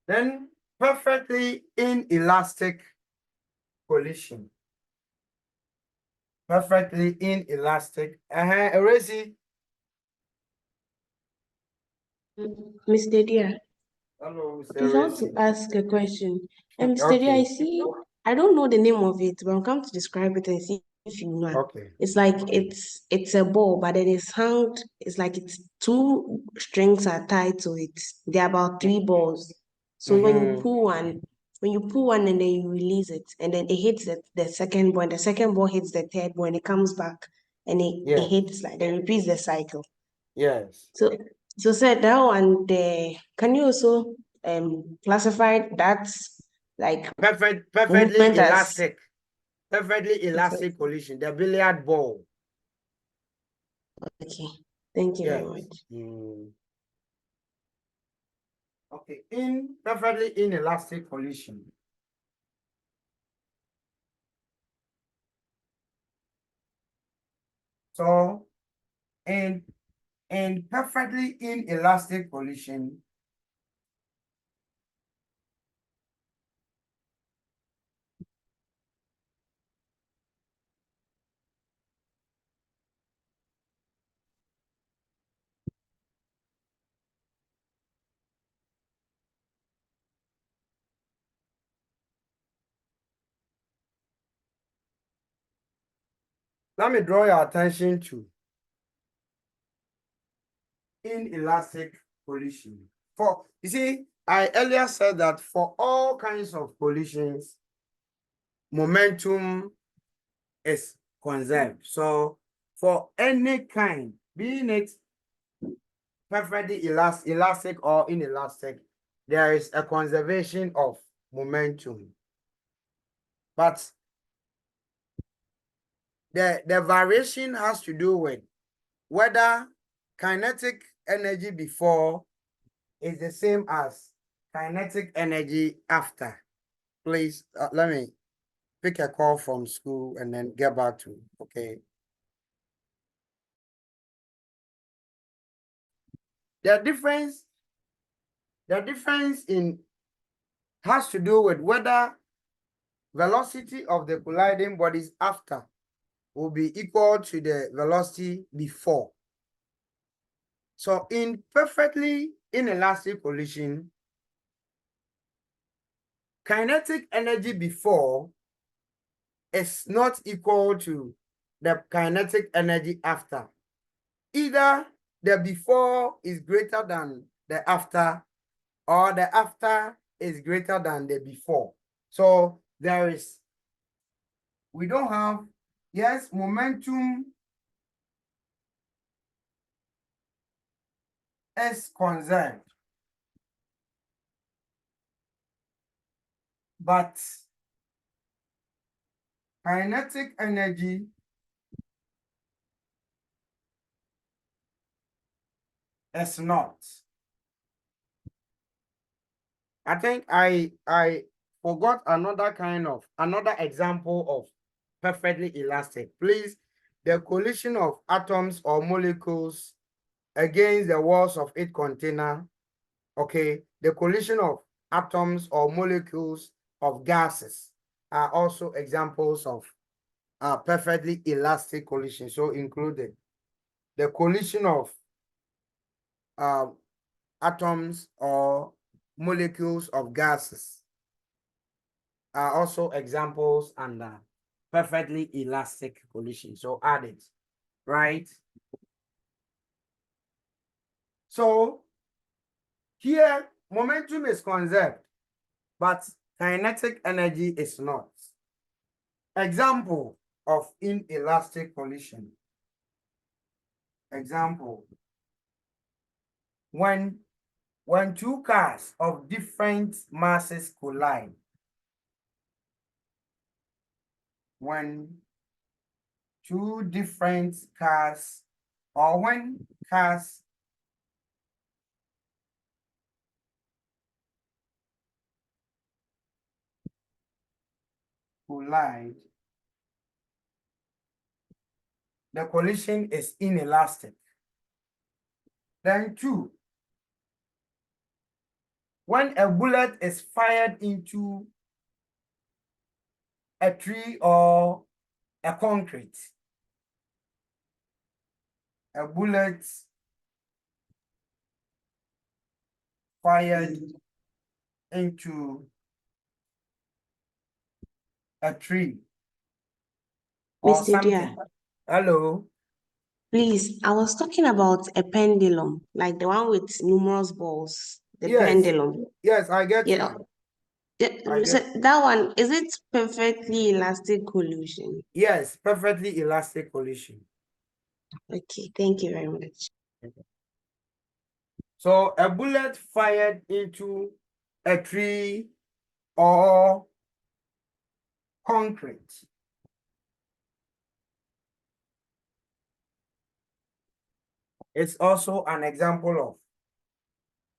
Then perfectly inelastic collision. Perfectly inelastic. Erase. Mr. Dear, Hello, Mr. please I want to Erase. ask a question. Mr. Dear, I Okay. see, I don't know the name of it, but I'm come to describe it and see if you know. Okay. It's like it's a ball, but then it's hung, it's like it's two strings are tied to it. There are about three balls. So when you pull one and then you release it, and then it hits the second ball, and the second ball hits the third ball, and it comes back and it Yes. hits like then repeats the cycle. Yes. So said that one the can you also classify that like Perfectly movement as elastic. Perfectly elastic collision. The billiard ball. okay. Thank you very Yes. much. Okay. Perfectly inelastic collision. So, in perfectly inelastic collision, let me draw your attention to inelastic collision. For you see, I earlier said that for all kinds of collisions, momentum is conserved. So for any kind, being it perfectly elastic or inelastic, there is a conservation of momentum. But the variation has to do with whether kinetic energy before is the same as kinetic energy after. Please, let me pick a call from school and then get back to, okay. The difference in has to do with whether velocity of the colliding bodies after will be equal to the velocity before. So in perfectly inelastic collision, kinetic energy before is not equal to the kinetic energy after. Either the before is greater than the after, or the after is greater than the before. So we don't have, yes, momentum is conserved, but kinetic energy is not. I think I forgot another example of perfectly elastic. Please, the collision of atoms or molecules against the walls of its container. Okay, the collision of atoms or molecules of gases are also examples of perfectly elastic collision. So included the collision of uh, atoms or molecules of gases are also examples under perfectly elastic collision. So add it, right? So here momentum is conserved, but kinetic energy is not. Example of inelastic collision. Example, when two cars of different masses collide, when two different cars, or when cars collide, the collision is inelastic. Then two, when a bullet is fired into a tree or a concrete, a bullet fired into a tree or Mr. Dear, something. Hello. please, I was talking about a pendulum, like the one with numerous balls, the Yes. pendulum. Yes, I get Yeah. you. So that one, is it perfectly elastic collision? Yes, perfectly elastic collision. Okay, thank you very much. So a bullet fired into a tree or concrete. It's also an example of.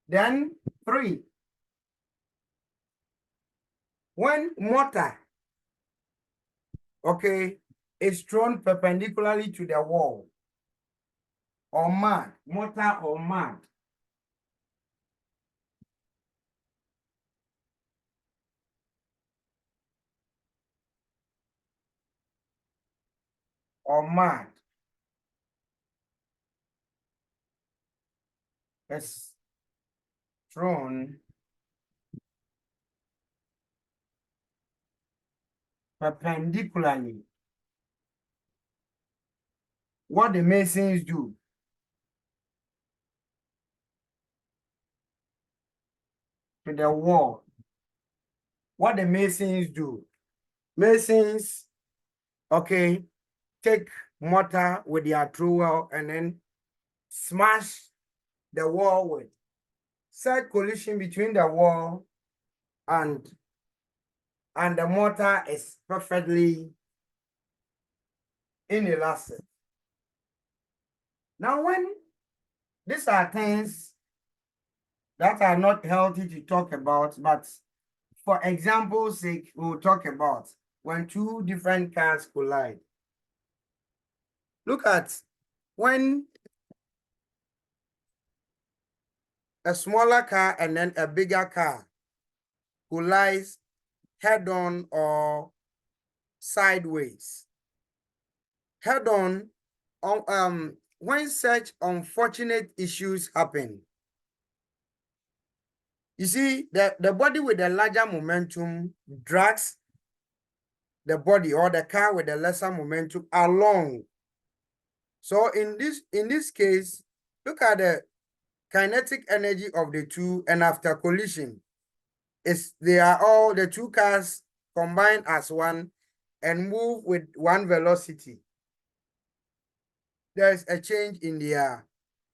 Then three, when mortar, okay, is thrown perpendicularly to the wall or mud, mortar or mud, is thrown perpendicularly. What the masons do, to the wall, what the masons do, masons, okay, take mortar with their trowel and then smash the wall with. Such collision between the wall and the mortar is perfectly inelastic. Now, when these are things that are not healthy to talk about, but for example's sake, we'll talk about when two different cars collide. Look at when a smaller car and then a bigger car collides head-on or sideways. Head-on, when such unfortunate issues happen, you see, the body with the larger momentum drags the body or the car with the lesser momentum along. So in this case, look at the kinetic energy of the two, and after collision, they are all the two cars combined as one and move with one velocity. There's a change in their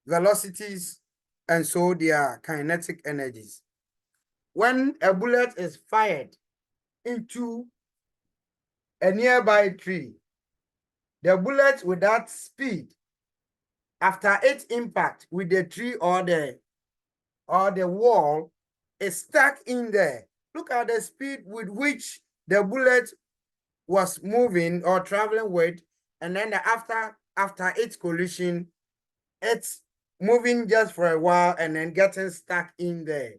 velocities and so their kinetic energies. When a bullet is fired into a nearby tree, the bullet with that speed, after its impact with the tree or the wall, is stuck in there. Look at the speed with which the bullet was moving or traveling with, and then after its collision, it's moving just for a while and then getting stuck in there.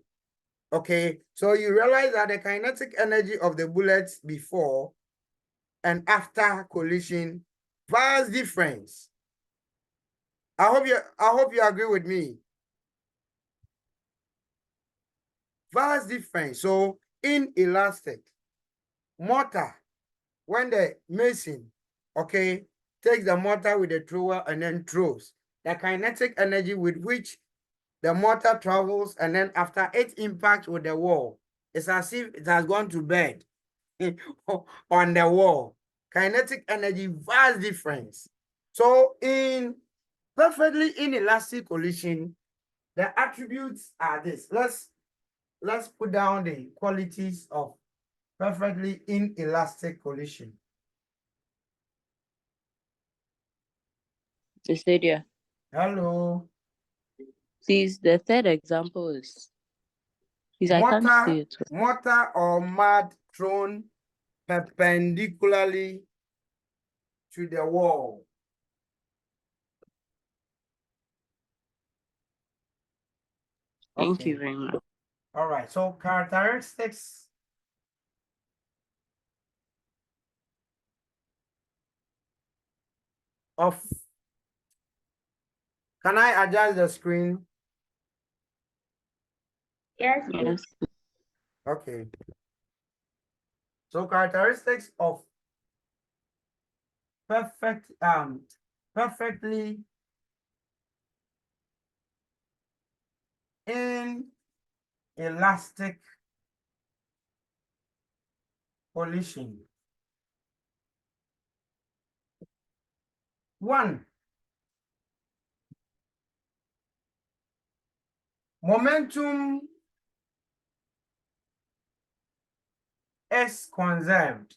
Okay, so you realize that the kinetic energy of the bullets before and after collision, vast difference. I hope you agree with me. Vast difference. So inelastic mortar, when the mason, okay, takes the mortar with the thrower and then throws, the kinetic energy with which the mortar travels and then after its impact with the wall, it's as if it has gone to bed on the wall. Kinetic energy, vast difference. So in perfectly inelastic collision, the attributes are this. Let's put down the qualities of perfectly inelastic collision. It's there. Hello. Please, the third example is. Please, I can't see it. Mortar or mud thrown perpendicularly to the wall. Thank you very much. All right. So characteristics of. Can I adjust the screen? Yes, please. Yes. Okay. So characteristics of perfectly inelastic collision. 1. Momentum is conserved,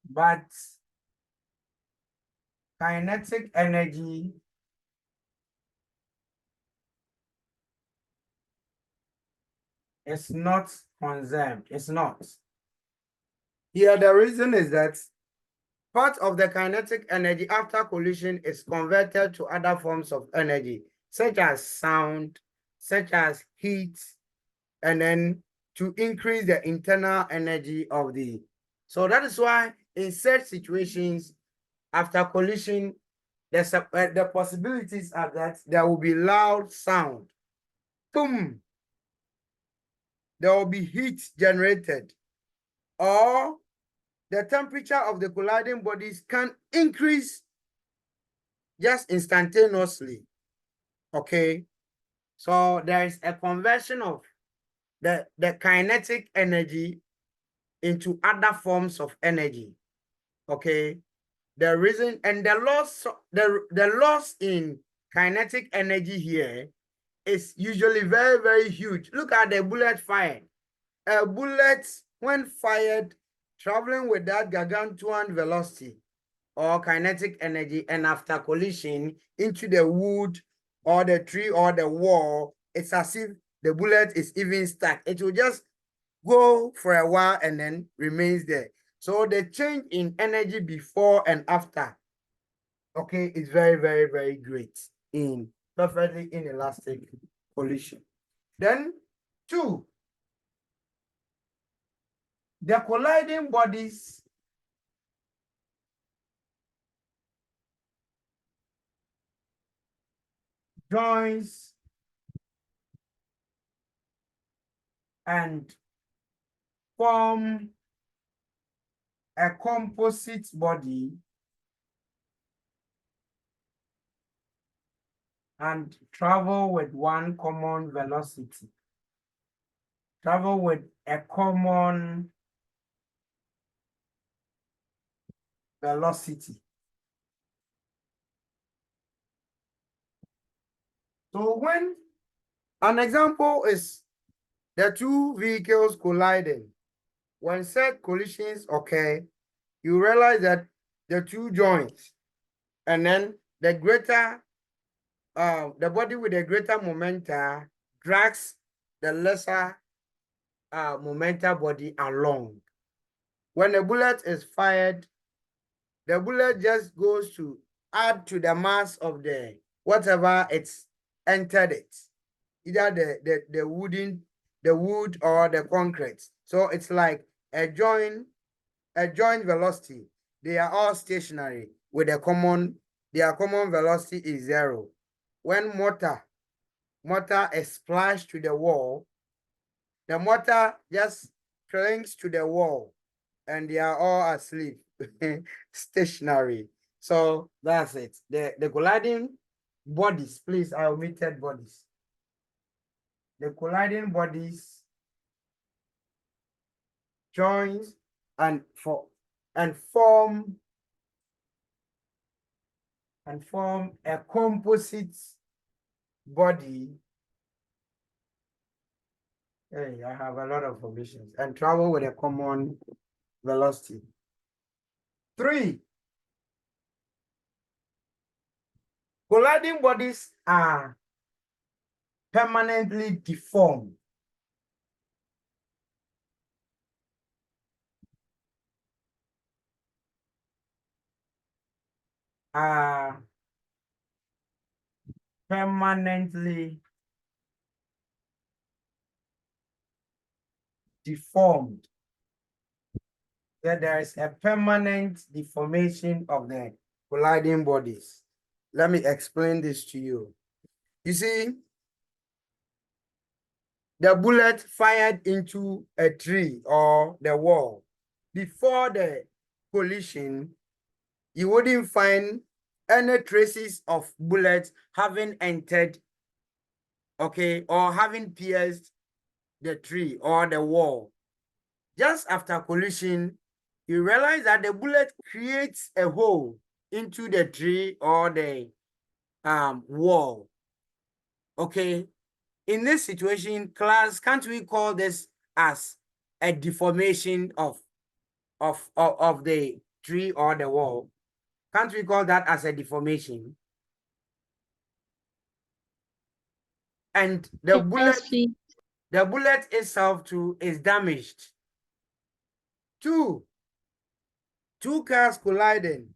but kinetic energy is not conserved. It's not. Here, the reason is that part of the kinetic energy after collision is converted to other forms of energy, such as sound, such as heat, and then to increase the internal energy of the. So that is why in such situations, after collision, the possibilities are that there will be loud sound. Boom. There will be heat generated, or the temperature of the colliding bodies can increase just instantaneously. Okay. So there is a conversion of the kinetic energy into other forms of energy. Okay. The reason and the loss in kinetic energy here is usually very, very huge. Look at the bullet fired. A bullet, when fired, traveling with that gargantuan velocity or kinetic energy, and after collision into the wood or the tree or the wall, it's as if the bullet is even stuck. It will just go for a while and then remains there. So the change in energy before and after, okay, is very, very, very great in perfectly inelastic collision. Then 2, the colliding bodies joins and form a composite body and travel with one common velocity. Travel with a common velocity. So when an example is the two vehicles colliding, when said collisions occur, you realize that the two joints and then the greater the body with the greater momenta drags the lesser momenta body along. When a bullet is fired, the bullet just goes to add to the mass of the whatever it's entered it, either the wood or the concrete. So it's like a joint velocity. They are all stationary with their common velocity is 0. When mortar is splashed to the wall, the mortar just clings to the wall and they are all asleep, stationary. So that's it. The colliding bodies, please, I omitted bodies. The colliding bodies joins and form a composite body. Hey, I have a lot of formations and travel with a common velocity. 3. Colliding bodies are permanently deformed. Are permanently deformed. That there is a permanent deformation of the colliding bodies. Let me explain this to you. You see, the bullet fired into a tree or the wall. Before the collision, you wouldn't find any traces of bullets having entered, okay, or having pierced the tree or the wall. Just after collision, you realize that the bullet creates a hole into the tree or the wall. Okay, in this situation, class, can't we call this as a deformation of the tree or the wall? Can't we call that as a deformation? And the bullet itself too is damaged. Two cars colliding,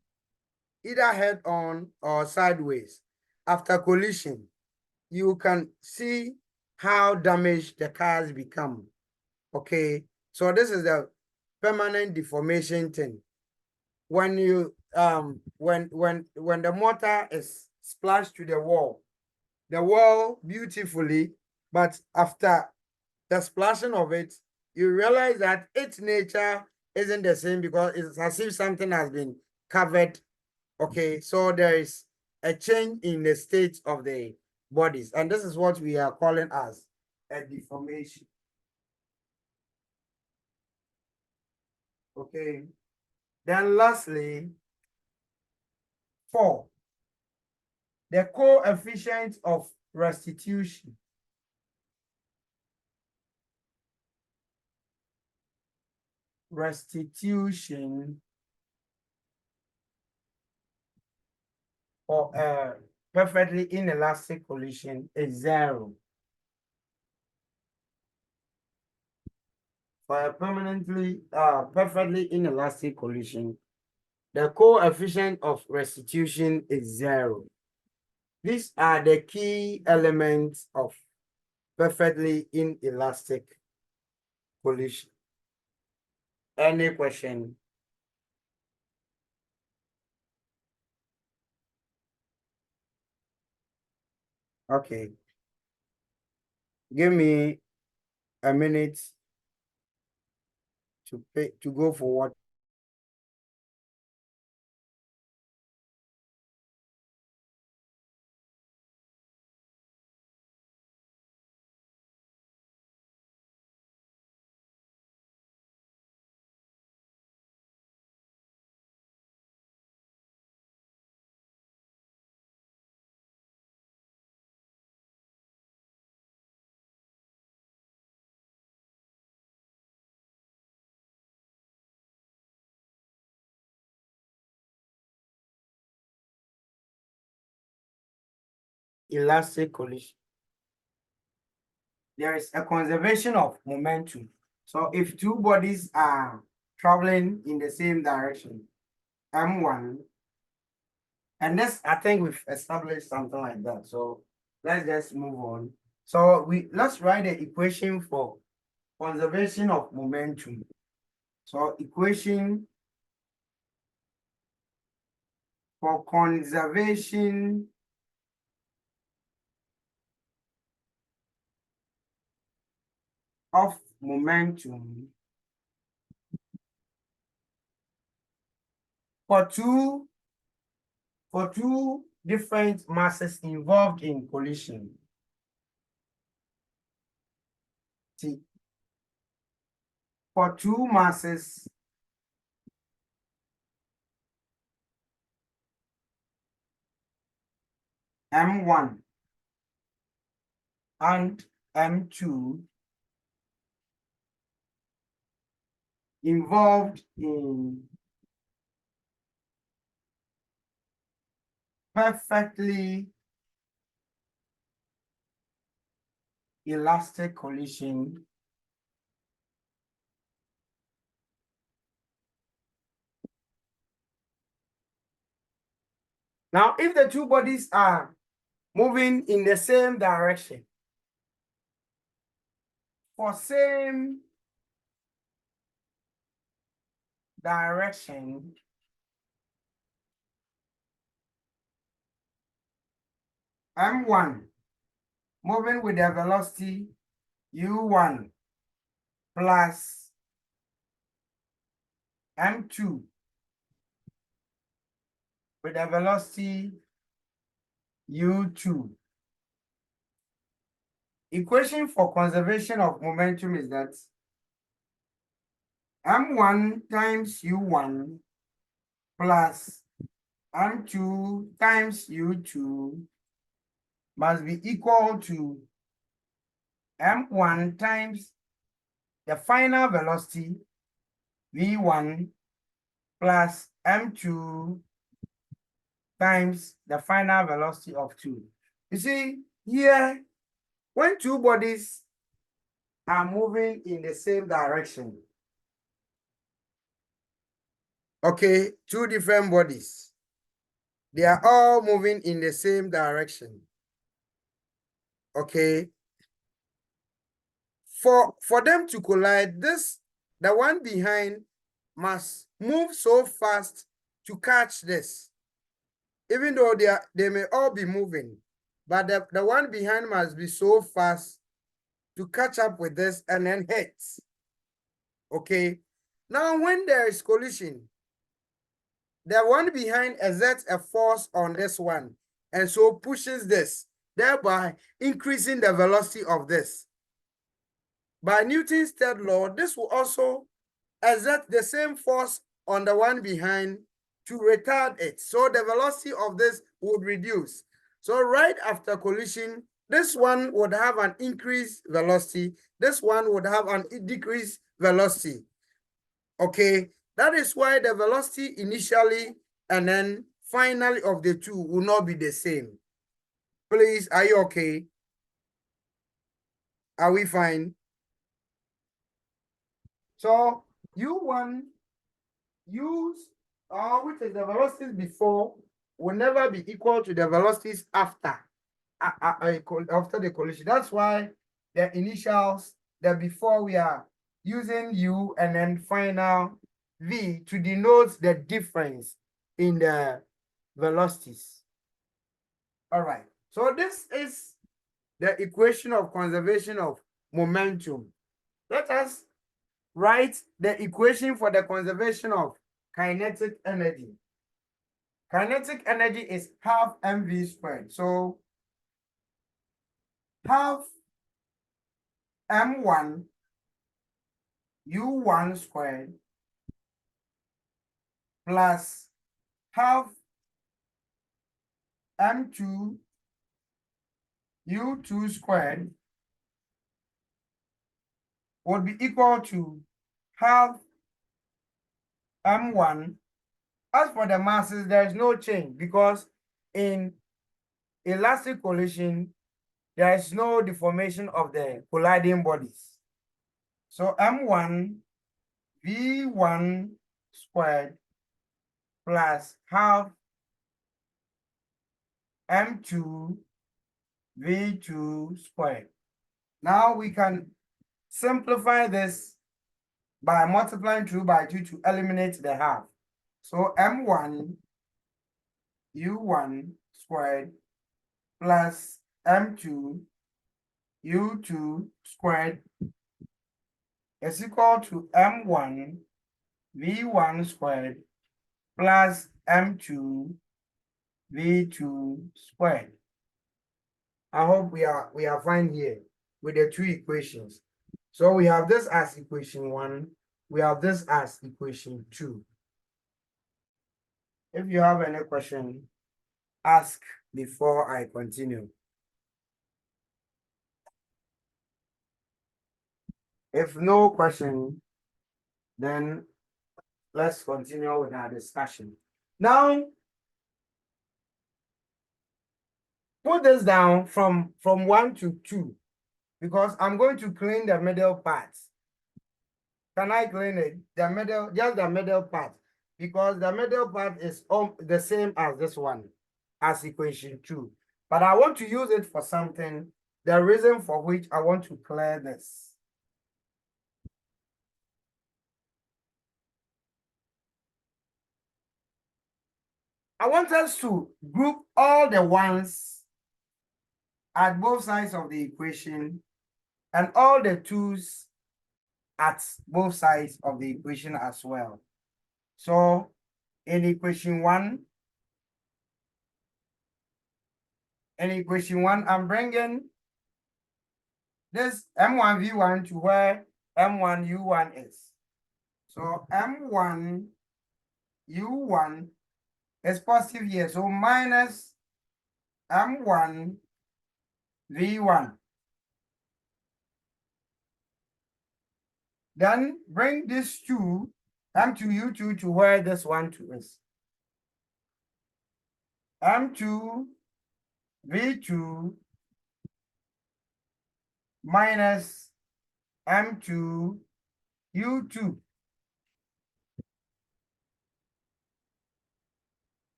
either head on or sideways. After collision, you can see how damaged the cars become. Okay, so this is the permanent deformation thing. When you when the mortar is splashed to the wall beautifully, but after the splashing of it, you realize that its nature isn't the same because it's as if something has been covered. Okay, so there is a change in the state of the bodies, and this is what we are calling as a deformation. Okay, then lastly, 4, the coefficient of restitution. Restitution for a perfectly inelastic collision is 0. For a perfectly inelastic collision, the coefficient of restitution is 0. These are the key elements of perfectly inelastic collision. Any question? Okay. Give me a minute to go for what? Elastic collision. There is a conservation of momentum. So if two bodies are traveling in the same direction, M1, and this, I think we've established something like that. So let's just move on. So let's write the equation for conservation of momentum. So equation for conservation of momentum for two different masses involved in collision. See, for two masses M1 and M2 involved in perfectly elastic collision now if the two bodies are moving in the same direction for same direction, m1 moving with the velocity u1 plus m2 with the velocity u2. Equation for conservation of momentum is that m1 times u1 plus m2 times u2 must be equal to m1 times the final velocity v1 plus m2 times the final velocity of 2. You see, here, when two bodies are moving in the same direction, okay, two different bodies, they are all moving in the same direction, okay? For them to collide, the one behind must move so fast to catch this. Even though they may all be moving, but the one behind must be so fast to catch up with this and then hit. Okay. Now, when there is collision, the one behind exerts a force on this one and so pushes this, thereby increasing the velocity of this. By Newton's third law, this will also exert the same force on the one behind to retard it. So the velocity of this would reduce. So right after collision, this one would have an increased velocity. This one would have an decreased velocity. Okay, that is why the velocity initially and then finally of the two will not be the same. Please, are you okay? Are we fine? So U1 which is the velocities before, will never be equal to the velocities after the collision. That's why the initials, the before, we are using U and then final V to denote the difference in the velocities. All right. So this is the equation of conservation of momentum. Let us write the equation for the conservation of kinetic energy. Kinetic energy is half mv squared. So half m1 u1 squared plus half m2 u2 squared would be equal to half m1. As for the masses, there is no change because in elastic collision, there is no deformation of the colliding bodies. So m1 v1 squared plus half m2 v2 squared. Now we can simplify this by multiplying 2 by 2 to eliminate the half. So m1 u1 squared plus m2 u2 squared is equal to m1 v1 squared plus m2 v2 squared. I hope we are fine here with the two equations. So we have this as equation 1, we have this as equation 2. If you have any question, ask before I continue. If no question, then let's continue with our discussion. Now, put this down from 1 to 2 because I'm going to clean the middle part. Can I clean it? The middle, just the middle part, because the middle part is the same as this one, as equation 2. But I want to use it for something, the reason for which I want to clear this. I want us to group all the ones at both sides of the equation and all the twos at both sides of the equation as well. So in equation 1, I'm bringing this M1V1 to where M1U1 is. So M1U1 is positive here. So minus M1V1. Then bring this 2, M2U2 to where this 1, 2 is. M2V2 minus M2U2.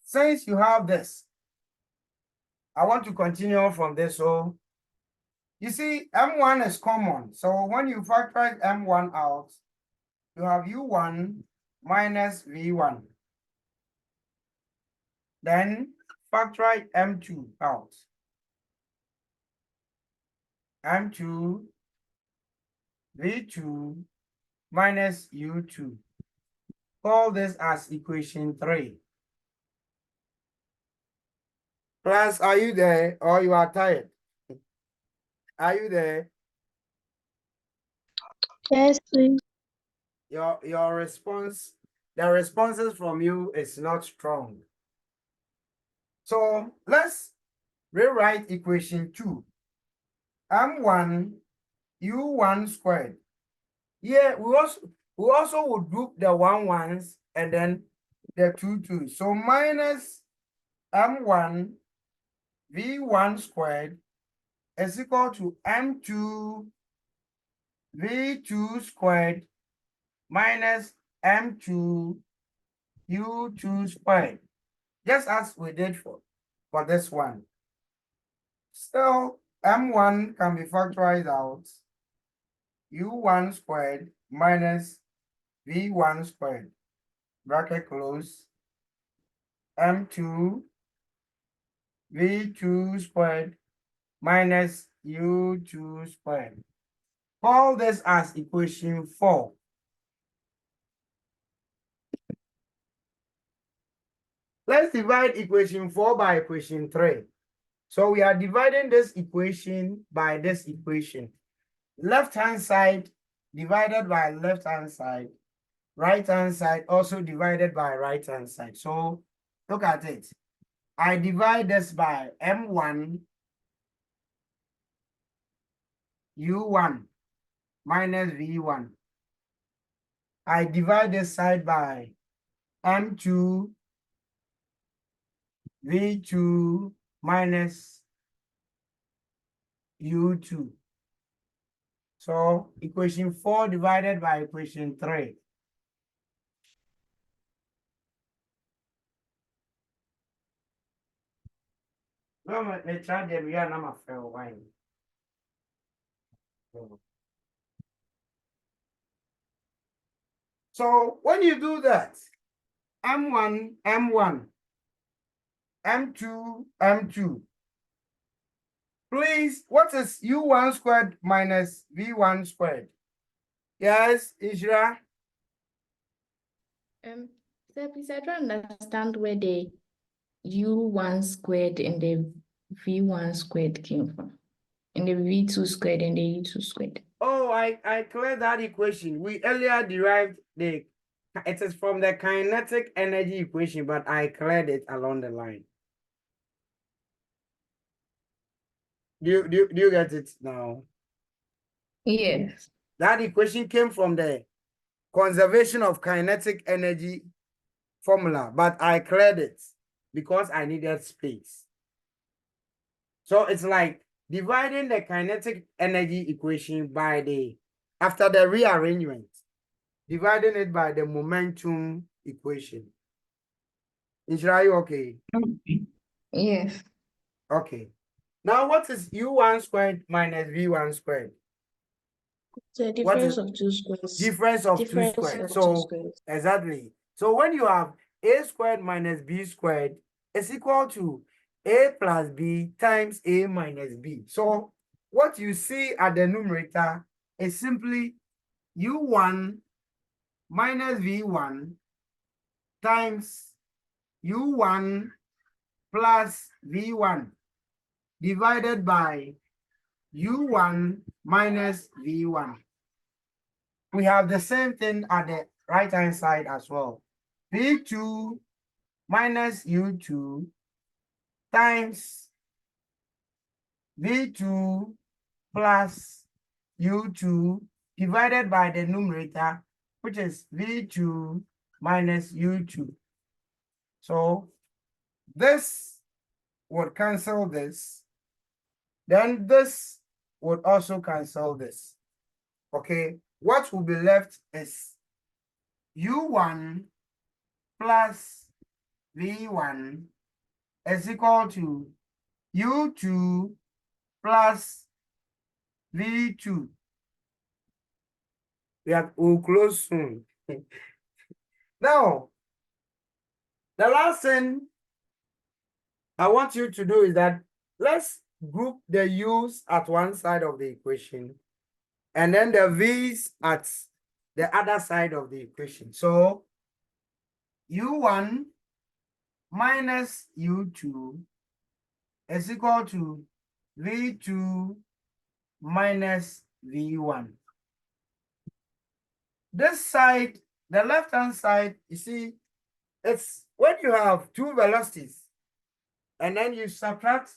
Since you have this, I want to continue from this. So you see, M1 is common. So when you factorize M1 out, you have U1 minus V1. Then factorize M2 out. M2 V2 minus U2. Call this as equation 3. Class, are you there or you are tired? Are you there? Yes, please. Your response, the responses from you is not strong. So let's rewrite equation 2. M1 U1 squared. Yeah, we also would group the 1 1s and then the 2 2s. So minus M1 V1 squared is equal to M2 V2 squared minus M2 U2 squared, just as we did for this one. Still, M1 can be factorized out. U1 squared minus V1 squared, bracket close, M2 V2 squared minus U2 squared. Call this as equation 4. Let's divide equation 4 by equation 3. So we are dividing this equation by this equation. Left-hand side divided by left-hand side. Right-hand side also divided by right-hand side. So look at it. I divide this by M1 U1 minus V1. I divide this side by M2 V2 minus U2. So equation 4 divided by equation 3. No, they try to be a fair wine. So when you do that, M1, M1, M2, M2. Please, what is U1 squared minus V1 squared? Yes, Ishra? Sir, please, I don't understand where the U1 squared and the V1 squared came from. And the V2 squared and the U2 squared. Oh, I cleared that equation. We earlier derived it is from the kinetic energy equation, but I cleared it along the line. Do you get it now? Yes. That equation came from the conservation of kinetic energy formula, but I cleared it because I needed space. So it's like dividing the kinetic energy equation by after the rearrangement, dividing it by the momentum equation. Is that okay? Yes. Okay. Now, what is U1 squared minus V1 squared? The What is difference of two squares. difference of two Difference squared? of two So, squares. exactly. So, when you have A squared minus B squared is equal to A plus B times A minus B. So, what you see at the numerator is simply U1 minus V1 times U1 plus V1 divided by U1 minus V1. We have the same thing at the right-hand side as well. V2 minus U2 times V2 plus U2 divided by the numerator, which is V2 minus U2. So this would cancel this. Then this would also cancel this. Okay, what will be left is U1 plus V1 is equal to U2 plus V2. We'll close soon. Now, the last thing I want you to do is that let's group the U's at one side of the equation and then the V's at the other side of the equation. So U1 minus U2 is equal to V2 minus V1. This side, the left-hand side, you see, it's when you have two velocities and then you subtract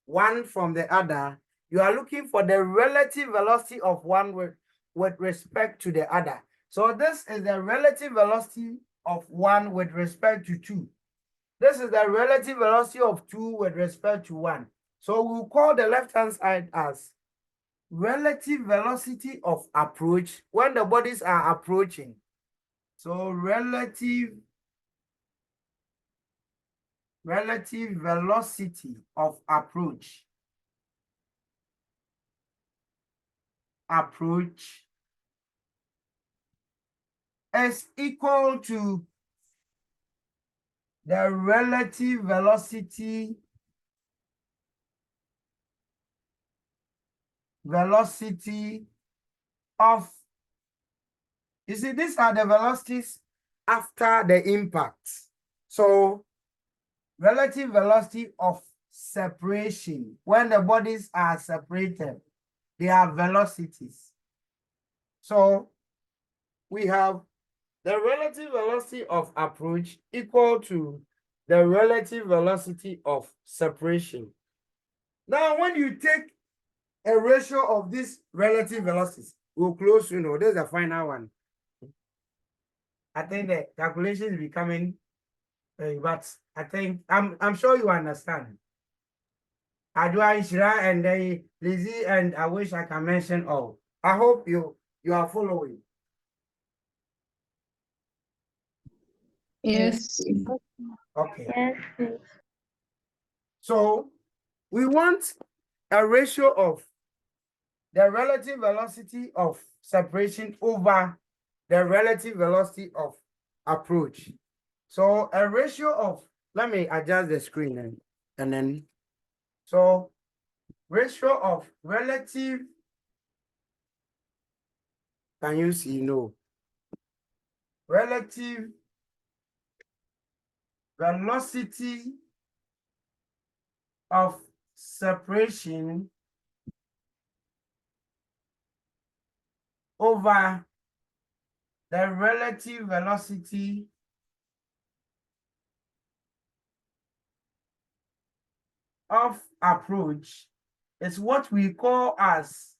one from the other, you are looking for the relative velocity of one with respect to the other. So this is the relative velocity of one with respect to two. This is the relative velocity of two with respect to one. So we'll call the left-hand side as relative velocity of approach when the bodies are approaching. So relative velocity of approach is equal to the relative velocity of, you see, these are the velocities after the impact. So relative velocity of separation, when the bodies are separated, they are velocities. So we have the relative velocity of approach equal to the relative velocity of separation. Now, when you take a ratio of these relative velocities, we'll close, this is the final one. I think the calculation is becoming, but I think, I'm sure you understand. Adwa, Ishra, and Lizzie, and I wish I can mention all. I hope you are following. Yes. Okay. Yes, please. So we want a ratio of the relative velocity of separation over the relative velocity of approach. So a ratio of, let me adjust the screen and then, so ratio of relative, can you see? No. Relative velocity of separation over the relative velocity of approach is what we call as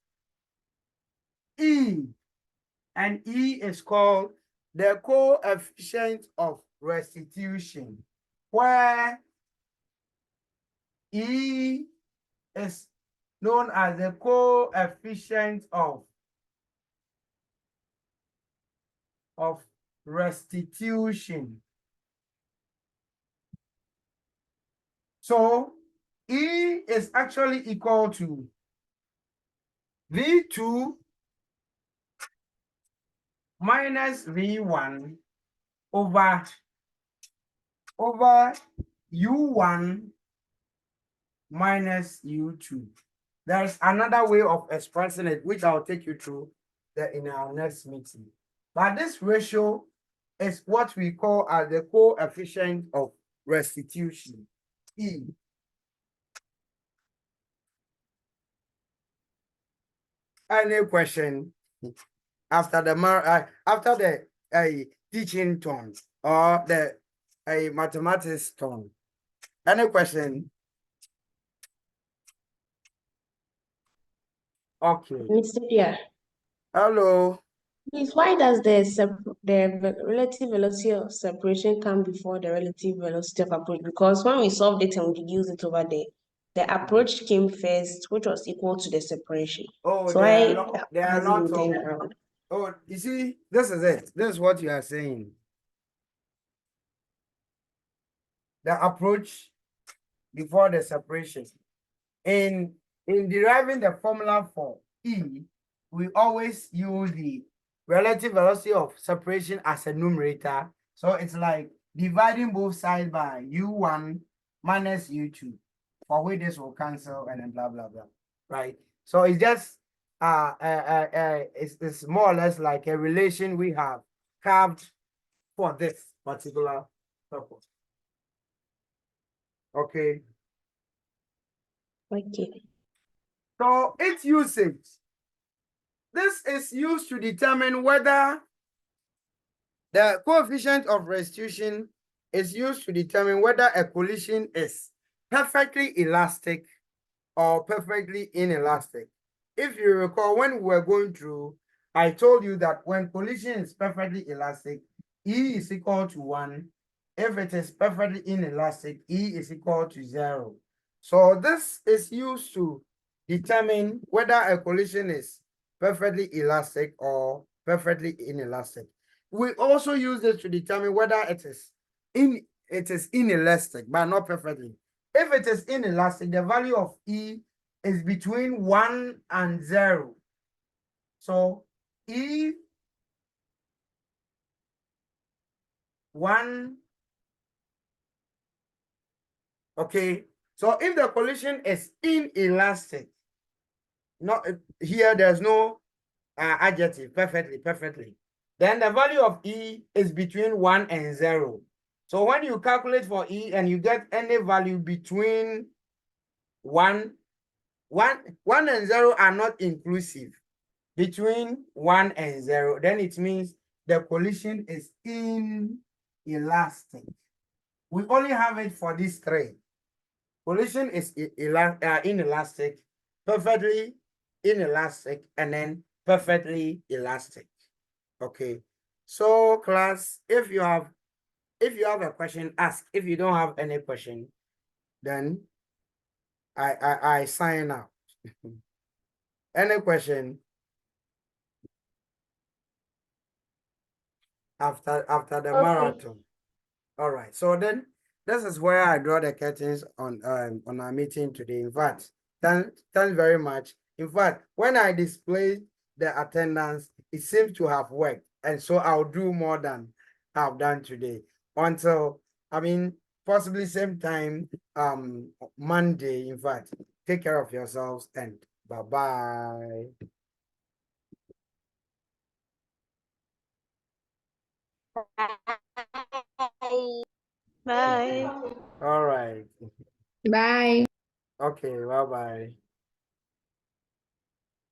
E, and E is called the coefficient of restitution, where E is known as the coefficient of restitution. So E is actually equal to V2 minus V1 over U1 minus U2. There's another way of expressing it, which I'll take you through in our next meeting. But this ratio is what we call as the coefficient of restitution, E. Any question after the teaching tone or the mathematics tone? Any question? Okay. Mr. Dear, Hello. please, why does the relative velocity of separation come before the relative velocity of approach? Because when we solved it and we reduced it over there, the approach came first, which was equal to the separation. Oh, So there why are has it lots been of. turned around? Oh, you see, this is it. This is what you are saying. The approach before the separation. In deriving the formula for E, we always use the relative velocity of separation as a numerator. So it's like dividing both sides by U1 minus U2, for which this will cancel and then blah, blah, blah, right? So it's just, it's more or less like a relation we have carved for this particular purpose. Okay. Okay. So its usage. This is used to determine whether the coefficient of restitution is used to determine whether a collision is perfectly elastic or perfectly inelastic. If you recall, when we were going through, I told you that when collision is perfectly elastic, E is equal to 1. If it is perfectly inelastic, E is equal to 0. So this is used to determine whether a collision is perfectly elastic or perfectly inelastic. We also use this to determine whether it is inelastic, but not perfectly. If it is inelastic, the value of E is between 1 and 0. So E 1, okay. So if the collision is inelastic, not here, there's no adjective, perfectly. Then the value of E is between 1 and 0. So when you calculate for E and you get any value between 1 and 0 are not inclusive. Between 1 and 0, then it means the collision is inelastic. We only have it for these three. Collision is inelastic, perfectly inelastic, and then perfectly elastic. Okay. So class, if you have a question, ask. If you don't have any question, then I sign out. Any question after the marathon? All right. So then this is where I draw the curtains on our meeting today. In fact, thanks very much. In fact, when I display the attendance, it seems to have worked, and so I'll do more than I've done today until, I mean, possibly same time Monday. In fact, take care of yourselves and bye-bye. Bye. All right. Bye. Okay, bye-bye.